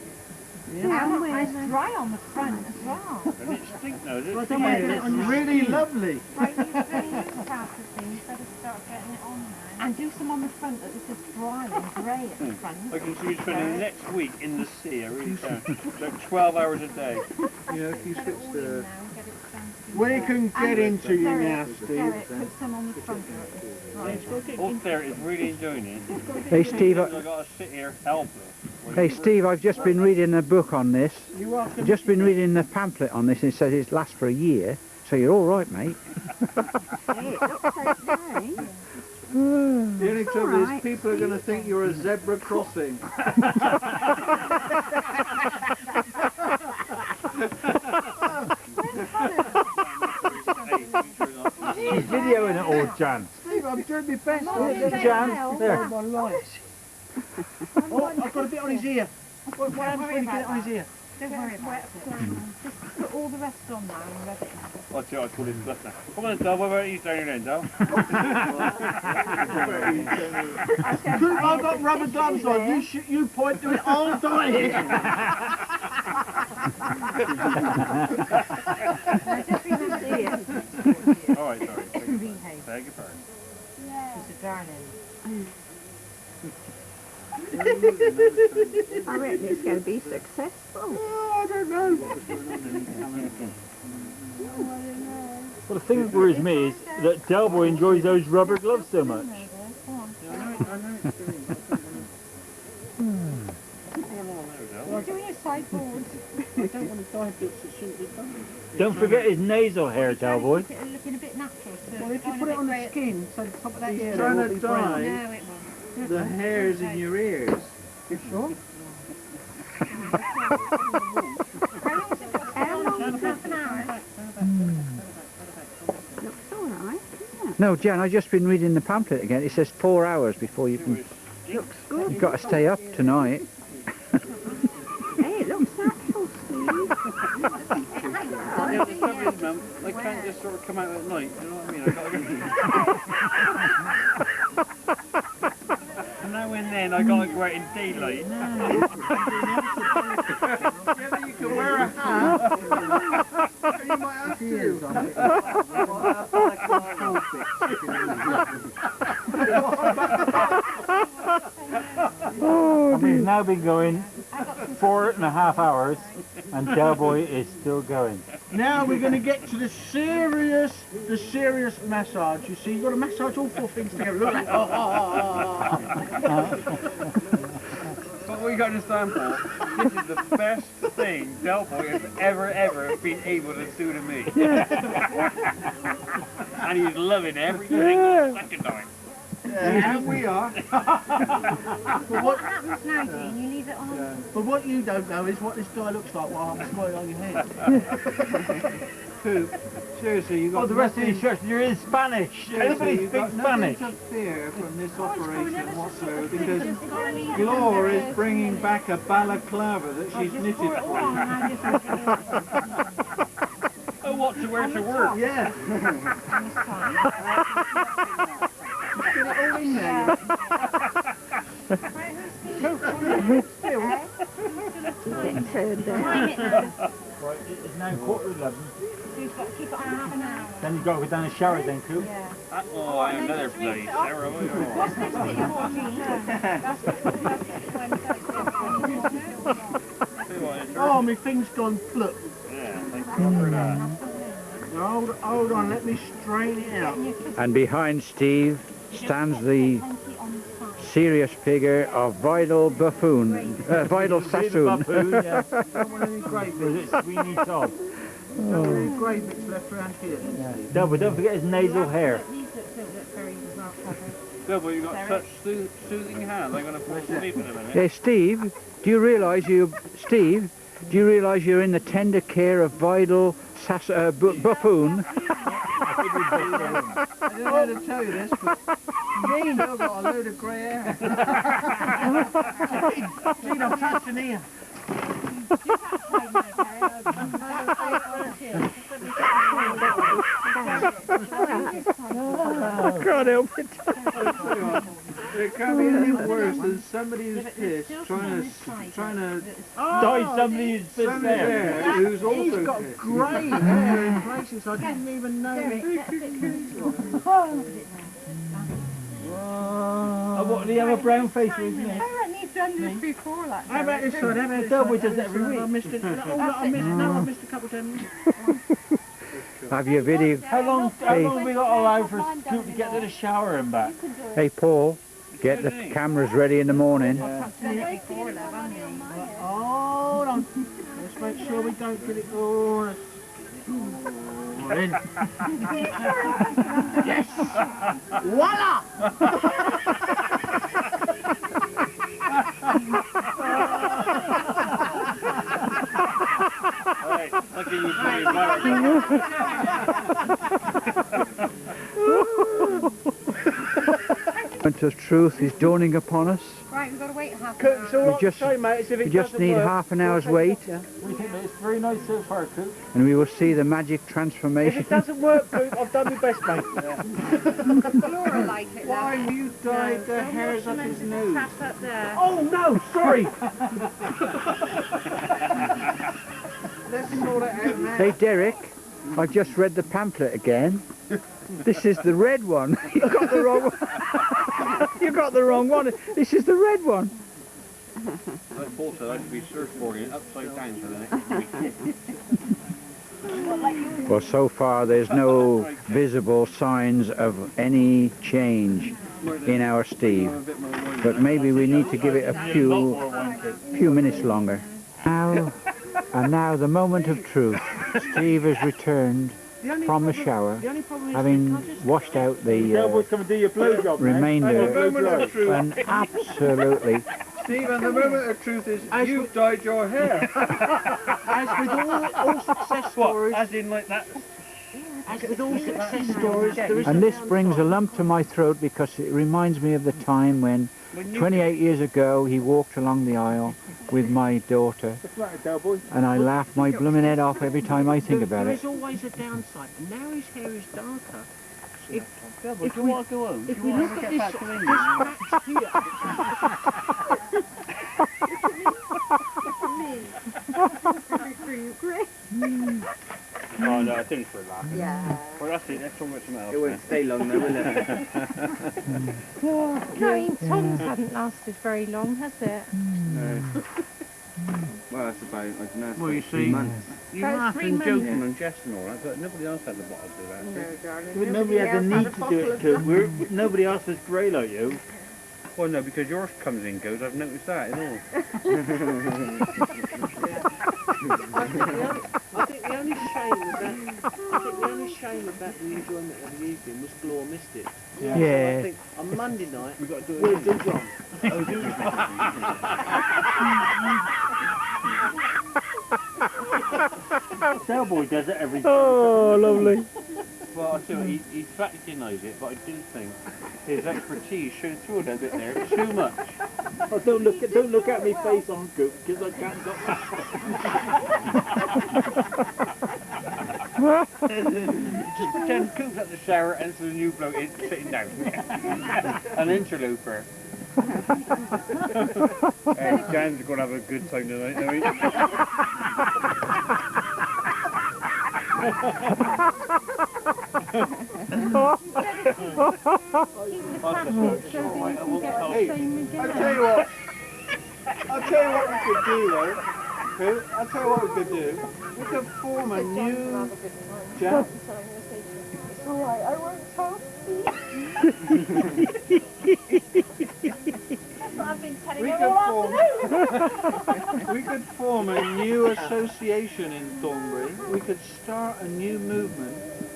Yeah, It's dry on the front as well. And it stinks now, does it? It's really lovely. Right, you drain out the thing, better start getting it on there. And do some on the front that this is dry and grey at the front. I can see you spending the next week in the sea, I really can. Like 12 hours a day. You know, if you Get it switch all the... in now and get it down to We can get into you now, Derek, Steve. put some on the front that is dry. Old Derek is really enjoying it. Hey Steve, I've got to sit here helpless. hey Steve, I've just been reading a book on this. You are I've just been reading the pamphlet on this and it says it lasts for a year. So you're all right, mate. The only trouble is people are going to think you're a zebra crossing. He's videoing it all, Jan. Steve, I'm doing my best. Jan, there. My lights. Oh, I've got a bit on his ear. What happens when you get it on his ear? Don't worry about it. Just put all the rest on now and rub it in. Watch out, I call his bluff now. Come on, Del, what about you down here then, Del? I've got rubber gloves on. You point to it all day. Alright, sorry. Beg your pardon. She's a darling. I reckon it's going to be successful. Oh, I don't know. Well, the thing that worries me is that Delboy enjoys those rubber gloves so much. You're doing a sideboard. I don't want to dye bits that shouldn't be done. Don't forget his nasal hair, Delboy. Looking a bit natural. So Well, if you put it on the skin, so the top of that ear He's trying will to be brown. dye No, it won't. the hairs in your ears. You sure? How long is it? Half an hour? Looks all right. No, Jan, I've just been reading the pamphlet again. It says 4 hours before you can... Looks good. You've got to stay up tonight. Hey, it looks natural, Steve. Yeah, the trouble is, Mum, I can't just sort of come out at night, you know what I mean? I got to And now and then I got to go out in daylight. Yeah, but you can wear a hat. You might have to. We've now been going 4.5 hours and Delboy is still going. Now we're going to get to the serious massage. You see, you've got to massage all four things together. Look at that. But what you got to understand, Paul, this is the best thing Delboy has ever been able to do to me. And he's loving every single second of it. And we are. But What happens now, Dean? You leave it on? what you don't know is what this guy looks like while I'm smiling on your head. Seriously, you got Oh, the rest of the instructions are in Spanish. Everybody you've got speaks nothing Spanish. to fear from this operation whatsoever because Glor is bringing back a balaclava that she's knitted for you. Oh, what to wear to work? Yeah. Get it all in there. Getting turned down. Right, it's now 11:15. You've got to keep it on half an hour. Then you've got to go down and shower then, Coop. Yeah. Oh, I am another bloody Sarah. What's next to your 14? That's Oh, my thing's gone flip. Yeah, thank you for that. Hold on, let me straighten it out. And behind Steve stands the serious figure of Vidal Buffoon, Vidal Sassoon. Buffoon, yeah. Don't want any great Was bits. it Sweeney Todd? Don't want any great bits left around here. Don't forget his nasal hair. Yeah, but you've got such soothing hands, I'm going to fall asleep in a minute. Hey Steve, do you realise you're in the tender care of Vidal Buffoon? I didn't know to tell you this, but Gene, I've got a load of grey hair. Gene, I'm touching here. Can't help it. It can't be any worse than somebody who's pissed trying to Dye somebody who's been there. who's also he's got grey hair in places I didn't even know. Oh, what, do you have a brown face with his neck? I reckon he's done this before, like How about this side? How about this Double side? does that every week. I missed it. I missed a couple of times. Have you video? How long have we got to allow for Scoot to get to the shower and back? Hey Paul, get the cameras ready in the morning. Hold on. Let's make sure we don't get it all. In. Yes! Voila! Alright, look at you very embarrassed. Moment of truth is dawning upon us. Right, we've got to wait half an Cook, hour. so We what just- say, mate, is if it We just doesn't need work, half an hour's wait, We think that it's very nice so far, Coop. and we will see the magic If transformation. it doesn't work, Coop, I've done my best, mate. Laura like it. Why have you dyed the hairs up his nose? Tap up there. Oh no, sorry! Let's sort it out now. Hey Derek, I've just read the pamphlet again. This is the red one. You got the wrong one. You got the wrong one. This is the red one. Like Paul said, I should be surfboarding it upside down for the next week. Well, so far there's no visible signs of any change in our Steve. But maybe we need to give it a few minutes longer. Now, and now the moment of truth. Steve has returned from the shower, having washed out the Come and do your blowjob, remainder, and absolutely, Stephen, the moment of truth is you've dyed your hair. As with all success stories, As in like that? as with all success stories, there is and this brings a lump to my throat because it reminds me of the time when 28 years ago he walked along the aisle with my daughter, and I laugh my blooming head off every time I think about There it. is always a downside, and now his hair is darker. If Do you want to go home? we look at this patch here, Oh no, I didn't for a laugh. Yeah. Well, that's it, that's so much else. it won't stay long though, will it? No, I mean, Tom's hasn't lasted very long, has it? Well, that's about, I don't know, Well, you about see, 3 months. you About laugh 3 and months. joke. Joking and jesting and all that, but nobody else had the bottle to do that. No, darling. But nobody had the need to do it, Coop. Nobody else was grey like you. Well, no, because yours comes and goes, I've noticed that and all. I think the only shame about the enjoyment of the evening was Glor missed it. So I Yeah. think on Monday night we've got to do it again. Cowboy does it every Oh, lovely. Well, I tell you, he patronises it, but I do think his expertise shows through a little bit there, too much. Oh, don't look at me face on Coop, because I can't go. Just pretend Coop's at the shower and so the new bloke is sitting down. An interloper. Hey, Jan's going to have a good time tonight, are we? I'll tell you what we could do though. I'll tell you what we could do. We could form a new Jack? It's alright, I won't tell Steve. That's what I've been telling him all afternoon. We could form a new association in Thornbury. We could start a new movement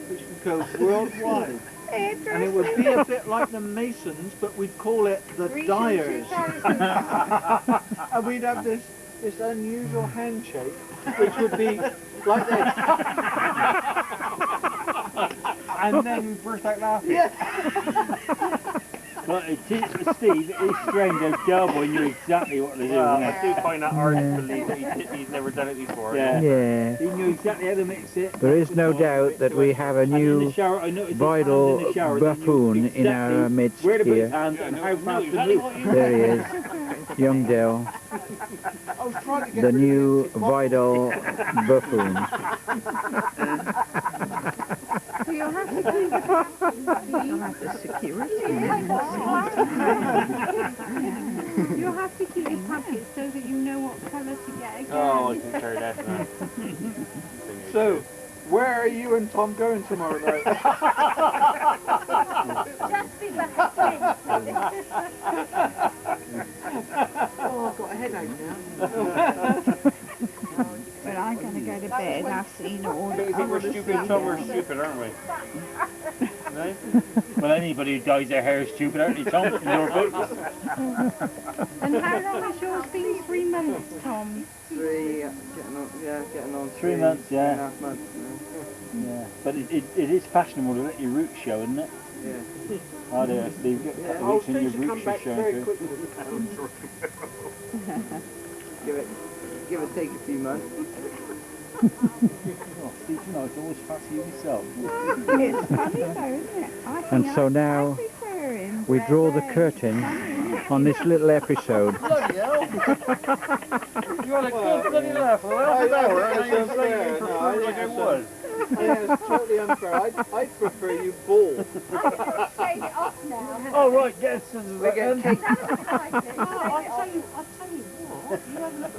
which would go worldwide. And it would be a bit like the Masons, but we'd call it the Dyers. And we'd have this unusual handshake, which would be like this. And then we burst out laughing. Well, Steve, it's strange how Cowboy knew exactly what to do. I do find that hard to believe that he's never done it before. Yeah. He knew exactly how to mix it. There is no doubt that we have a new vital buffoon in our midst where to put his here. hands and how fast to move. There he is, young Dell, the new vital buffoon. So you'll have to keep the security. You'll have to keep your packets so that you know what colour to get again. Oh, I can carry that now. So, where are you and Tom going tomorrow night? Just be back. Oh, I've got a headache now. But I'm going to go to bed. I've seen all You the think we're stupid, Tom? We're stupid, aren't we? No? Well, anybody who dyes their hair is stupid, aren't they, Tom? In your book. And how long has yours been? 3 months, Tom? Getting on 3 months, yeah. 3.5 months now. Yeah. But it is fashionable to let your roots show, isn't it? Yeah. Oh, there, Steve, you've got roots and your roots are showing through. Give it take a few months. Oh, Steve, you know, it's always fancy yourself. It's funny though, isn't it? I And think so I now prefer him. we draw the curtain on this little episode. Bloody hell! You had a good bloody laugh for half an hour and you're saying you prefer like I was. Yeah, it's totally unfair. I'd prefer you bald. Shave it off now. Oh, right, get scissors. We get cake. I'll tell you what.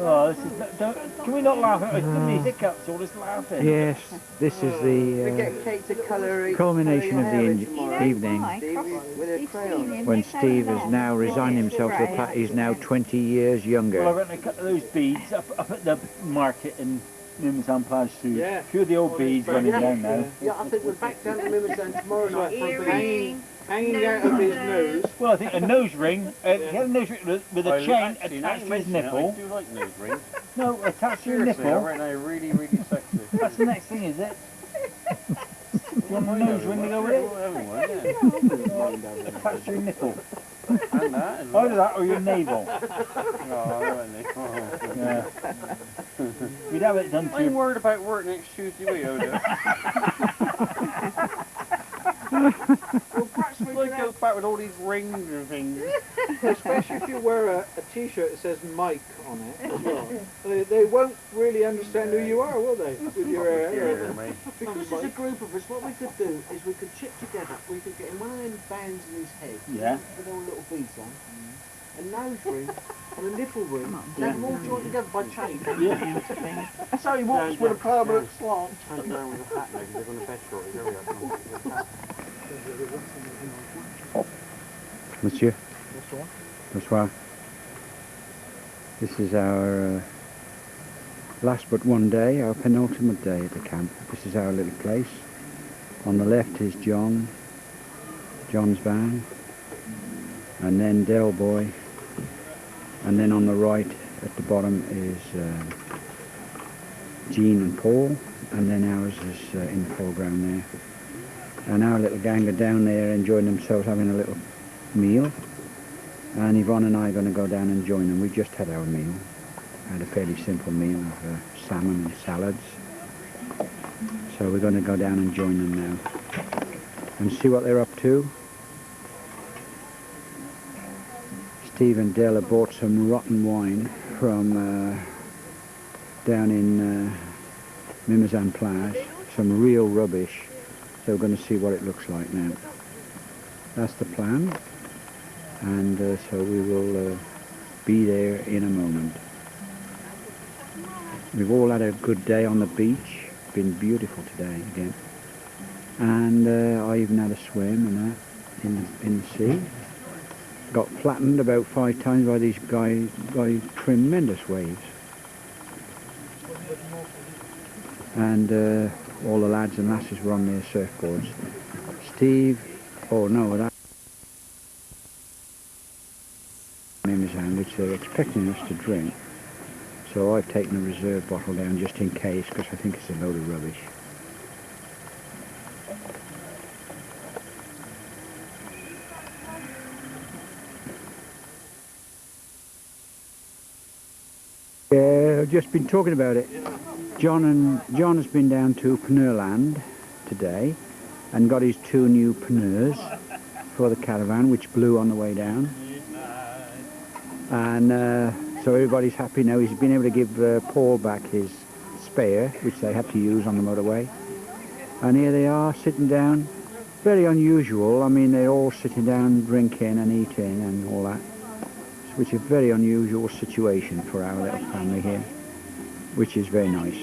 Oh, this is, can we not laugh at too many hiccups, all this laughing? Yes, this is We the get Kate to colour culmination of the evening, with a crayon. when Steve has now resigned himself to the fact he's now 20 years Well, I younger. went and cut those beads up at the market in Mimizan Plage too. Yeah. A few of the old beads running down now. Yeah, I think we're back down to Mimizan tomorrow night for a big Hanging out of his nose. Well, I think a nose ring, he had a nose ring with a chain attached to his nipple. I do like nose rings. No, attached to your Seriously, I nipple. reckon they're really, really sexy. That's the next thing, is it? You want a nose ring to go with it? Attached to your nipple. And that as well. Either that or your navel. Oh, I like it. Yeah. We'd have it done to I'm your... worried about work next Tuesday week, Oda. It goes back with all these rings and things. Especially if you wear a t-shirt that says Mike on it as well. They won't really understand who you are, will they? With your hair. Yeah, mate. Because as a group of us, what we could do is we could chip together, we could get in one of them bands in his head, Yeah. with all little beads on, a nose ring, and a nipple ring, and have them all joined together by chain. Yeah. So he walks with a permanent slant. Turn around with a hat now, they're going to bed shortly. There we go. Monsieur? Bonsoir. This is our last but one day, our penultimate day at the camp. This is our little place. On the left is John's van, and then Del Boy, and then on the right at the bottom is Jean and Paul, and then ours is in the foreground there. And our little gang are down there enjoying themselves, having a little meal, and Yvonne and I are going to go down and join them. We just had our meal. Had a fairly simple meal of salmon and salads. So we're going to go down and join them now and see what they're up to. Steve and Dell have bought some rotten wine from down in Mimizan Plage, some real rubbish. So we're going to see what it looks like now. That's the plan, and so we will be there in a moment. We've all had a good day on the beach. Been beautiful today again. And I even had a swim and that in the sea. Got flattened about 5 times by these guys by tremendous waves. And all the lads and lasses were on their surfboards. Steve, oh no, that in his hand, which they're expecting us to drink. So I've taken a reserve bottle down just in case, because I think it's a load of rubbish. Yeah, I've just been talking about it. John has been down to Paneurland today and got his 2 new panniers for the caravan, which blew on the way down. And so everybody's happy now. He's been able to give Paul back his spare, which they had to use on the motorway. And here they are, sitting down. Very unusual. I mean, they're all sitting down, drinking and eating and all that. Which is a very unusual situation for our little family here, which is very nice.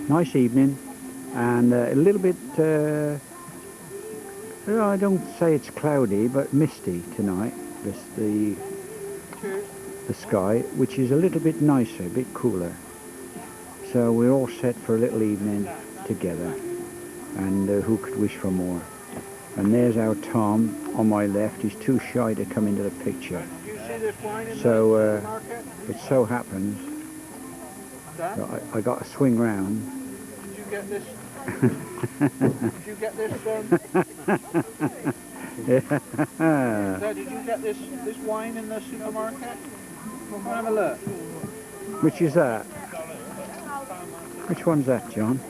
Nice evening, and a little bit, I don't say it's cloudy, but misty tonight, the sky, which is a little bit nicer, a bit cooler. So we're all set for a little evening together, and who could wish for more? And there's our Tom on my left. He's too shy to come into the picture. So it so happens that I got to swing round. Did you get this? Did you get this? Dad, did you get this wine in the supermarket? Come have a look. Which is that? Which one's that, John?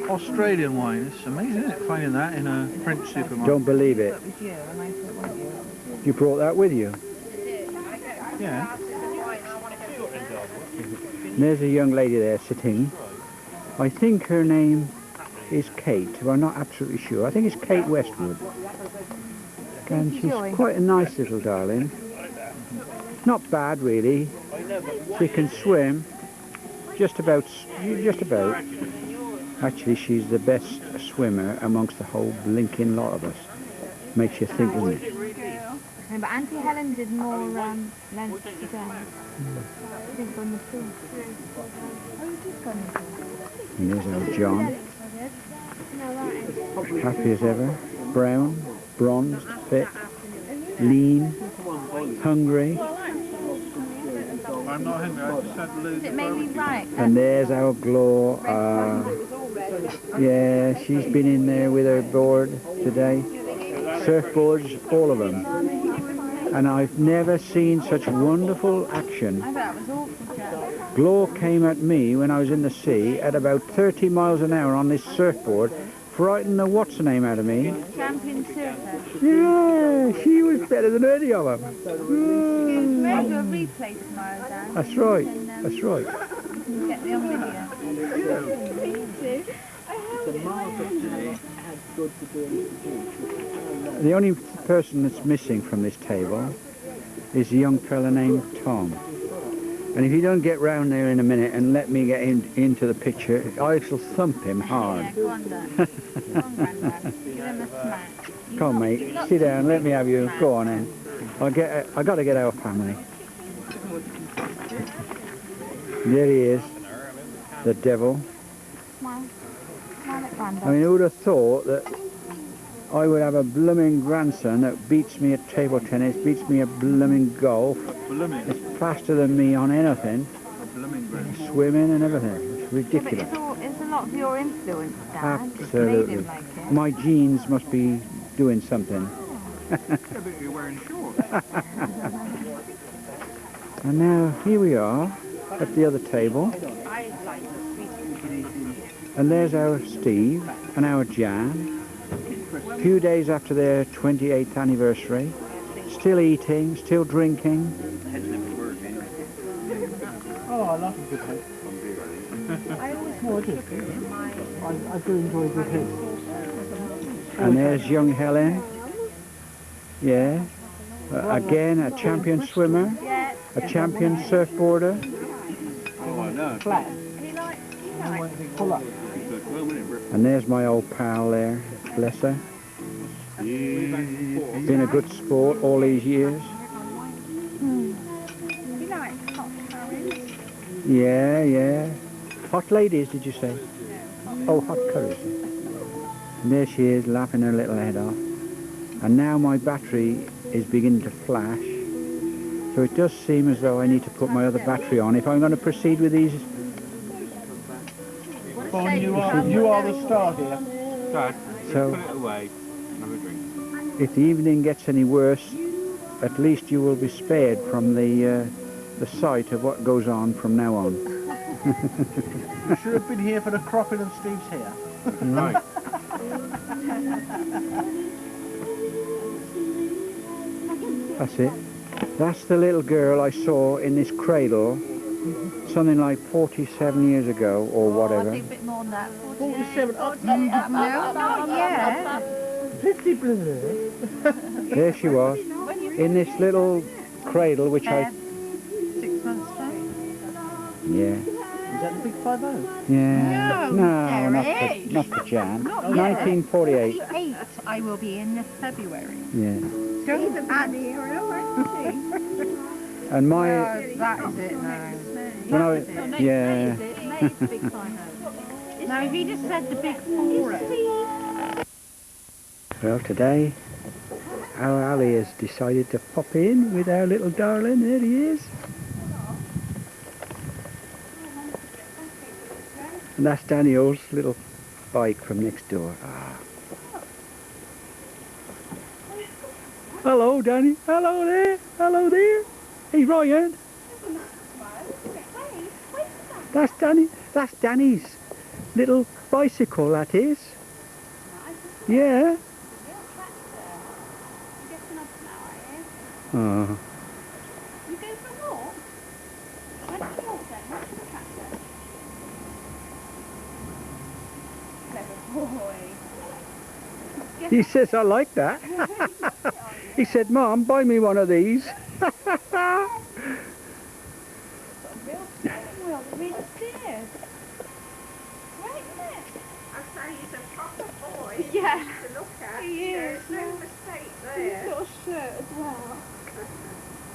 Australian wine. It's amazing, isn't it, finding that in a French supermarket? Don't believe it. You brought that with you? Yeah. And there's a young lady there sitting. I think her name is Kate, but I'm not absolutely sure. I think it's Kate Westwood. And she's quite a nice little darling. Not bad, really. She can swim. Just about. Actually, she's the best swimmer amongst the whole blinking lot of us. Makes you think, doesn't it? No, but Auntie Helen did more length today. I think on the pool. And there's our John. Happy as ever. Brown, bronzed, fit, lean, hungry. I'm not hungry, I just had loads It made me right. And there's our Glow. Yeah, she's been in there with her board today. Surfboards, all of them. And I've never seen such wonderful action. I thought it was awful, Jack. Glow came at me when I was in the sea at about 30 miles an hour on this surfboard, frightened the what's-her-name out of me. Champion surfer. Yeah, she was better than any of them. We'll do a replay tomorrow, Dan. That's right, that's right. You can get me on video. The only person that's missing from this table is a young fella named Tom. And if you don't get round there in a minute and let me get into the picture, I shall thump him hard. Yeah, go on, Dan. Go on, Grandad. Give him a smack. Come on, mate, sit down, let me have you. Go on in. I got to get our family. There he is, the devil. Smile. Smile at Grandad. I mean, who would have thought that I would have a blooming grandson that beats me at table tennis, beats me at blooming golf, is faster than me on anything, swimming and everything. It's ridiculous. Yeah, but it's a lot of your influence, Dad. Absolutely. Made him like it. My genes must be doing something. You're wearing shorts. And now here we are at the other table. And there's our Steve and our Jan. A few days after their 28th anniversary. Still eating, still drinking. Oh, I love a good hit. I do enjoy good hits. And there's young Helen. Yeah. Again, a champion swimmer. A champion surfboarder. Oh, I know. Flat. And there's my old pal there. bless her. Been a good sport all these years. You like hot curries? Yeah, yeah. Hot ladies, did you say? Oh, hot curries. And there she is, laughing her little head off. And now my battery is beginning to flash. So it does seem as though I need to put my other battery on if I'm going to proceed with these. Bon, you are the star here. Dad, So, put it away and have a drink. if the evening gets any worse, at least you will be spared from the sight of what goes on from now on. You should have been here for the cropping of Steve's hair. Right. That's it. That's the little girl I saw in this cradle something like 47 years ago or whatever. I think a bit more than that. 47. No, not yet. 50 blizzard. There she was, in this little cradle which I... 6 months back. Yeah. Is that the big 50? Yeah. No, not for Jan. 1948. 48 I will be in February. Yeah. Don't add here, And my... that is it now. When I, yeah. No, he just said the big 4. Well, today our Ali has decided to pop in with our little darling. There he is. And that's Daniel's little bike from next door. Ah. Hello, Danny. Hello there. Hello there. Hey, Ryan. That's Danny. That's Danny's little bicycle, that is. Yeah. Oh. You go for a walk? Where do you walk then? What's the tractor? Clever boy. He says, I like that. He said, Mum, buy me one of these. Yeah. To look at. He is. There's no mistake there. He's got a shirt as well.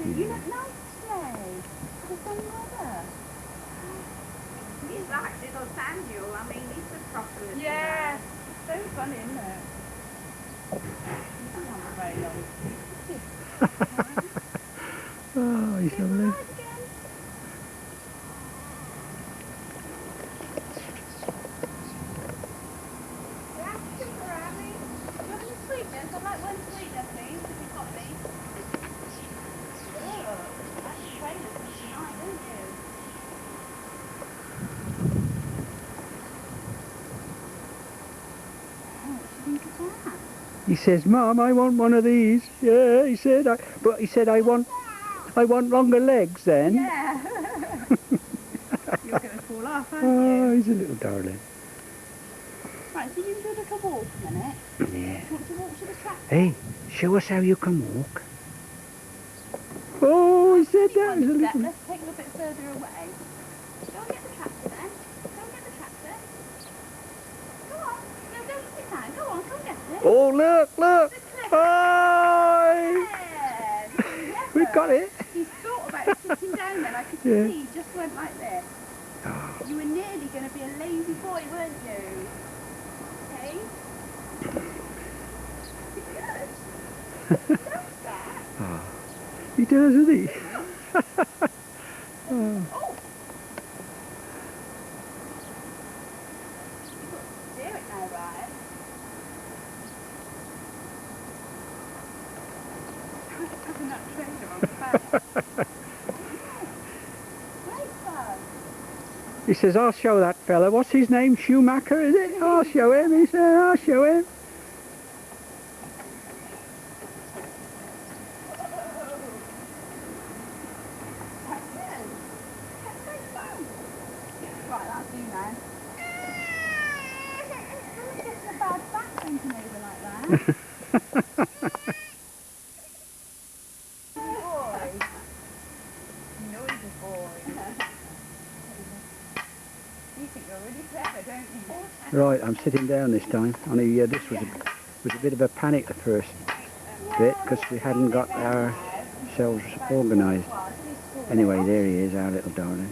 You look nice today. With some mother. He's like little Daniel. I mean, he's a proper little Yeah. man. So funny, isn't it? Oh, he's lovely. He says, Mum, I want one of these. Yeah, he said, but he said, I want longer legs then. Yeah. You're going to fall off, aren't Oh, you? he's a little darling. Right, so you can do like a walk a minute. Yeah. Do you want to walk to the track? Hey, show us how you can walk. Oh, he said that. He's a little... Let's take a little bit further away. Go and get the tractor then. Go and get the tractor. Go on. No, don't sit down. Go on, go and get it. Oh, look. Oh, Yeah. we've got it. He thought about sitting down then. I could Yeah. see he just went like this. You were nearly going to be a lazy boy, weren't you? Okay? Good. Oh, he does, doesn't he? Oh. Oh! You've got to do it now, Ryan. Having that trainer on the back. Great fun. He says, I'll show that fella. What's his name? Schumacher, is it? I'll show him. He said, I'll show him. Right, that'll do now. Don't get the bad back bending over like that. Boy. Noisy boy. You think you're really clever, don't you? Right, I'm sitting down this time. Only this was a was a bit of a panic the first bit because we hadn't got ourselves organised. Anyway, there he is, our little darling.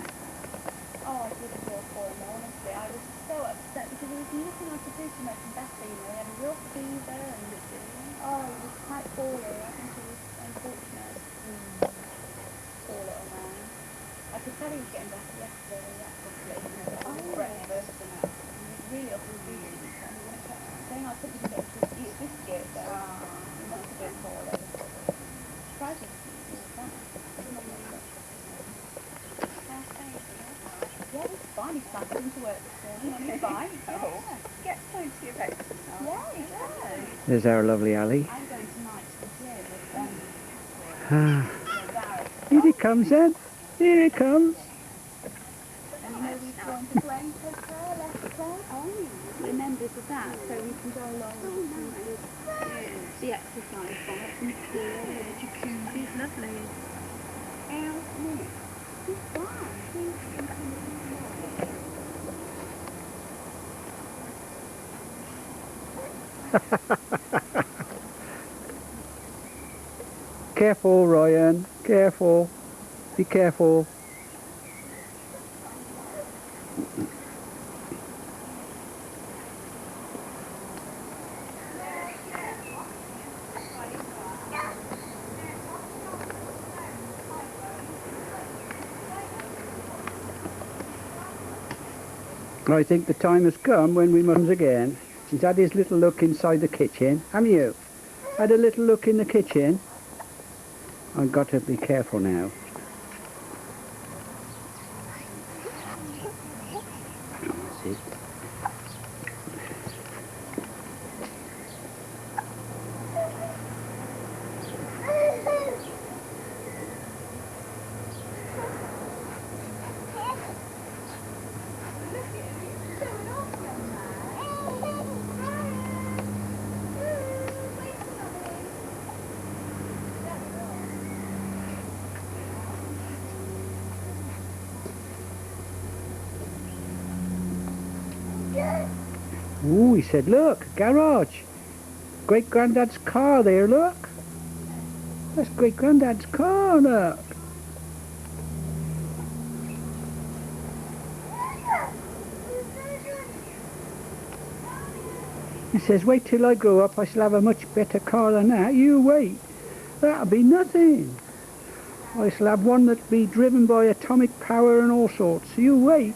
Oh, I did feel for him, honestly. I was so upset because there was nothing I could do to make him better, you know. He had a real fever and he was quite poorly. I think he was unfortunate. Poor little man. I could tell he was getting better yesterday, actually, you know, breakfast and that. He was really up his feet. Saying I couldn't get to eat his biscuit, so he must have been poorly. Surprised he was that. Yeah, he's fine. He's started into work this morning. He's fine. Oh, get plenty of exercise. Yeah, he does. There's our lovely Ali. I'm going tonight to the gym with Here he comes then. Here he comes. and you know we've gone to play for her, left her. Oh, we're members of that, so we can go along with the exercise bikes and pool and the jacuzzi. It's lovely. He's fine. Careful, Ryan. Careful. Be careful. I think the time has come when we must again. He's had his little look inside the kitchen. Haven't you? Had a little look in the kitchen? I've got to be careful now. See? Ooh, he said, look, garage. Great granddad's car there, look. That's great granddad's car, look. He says, wait till I grow up, I shall have a much better car than that. You wait. That'll be nothing. I shall have one that'll be driven by atomic power and all sorts. You wait.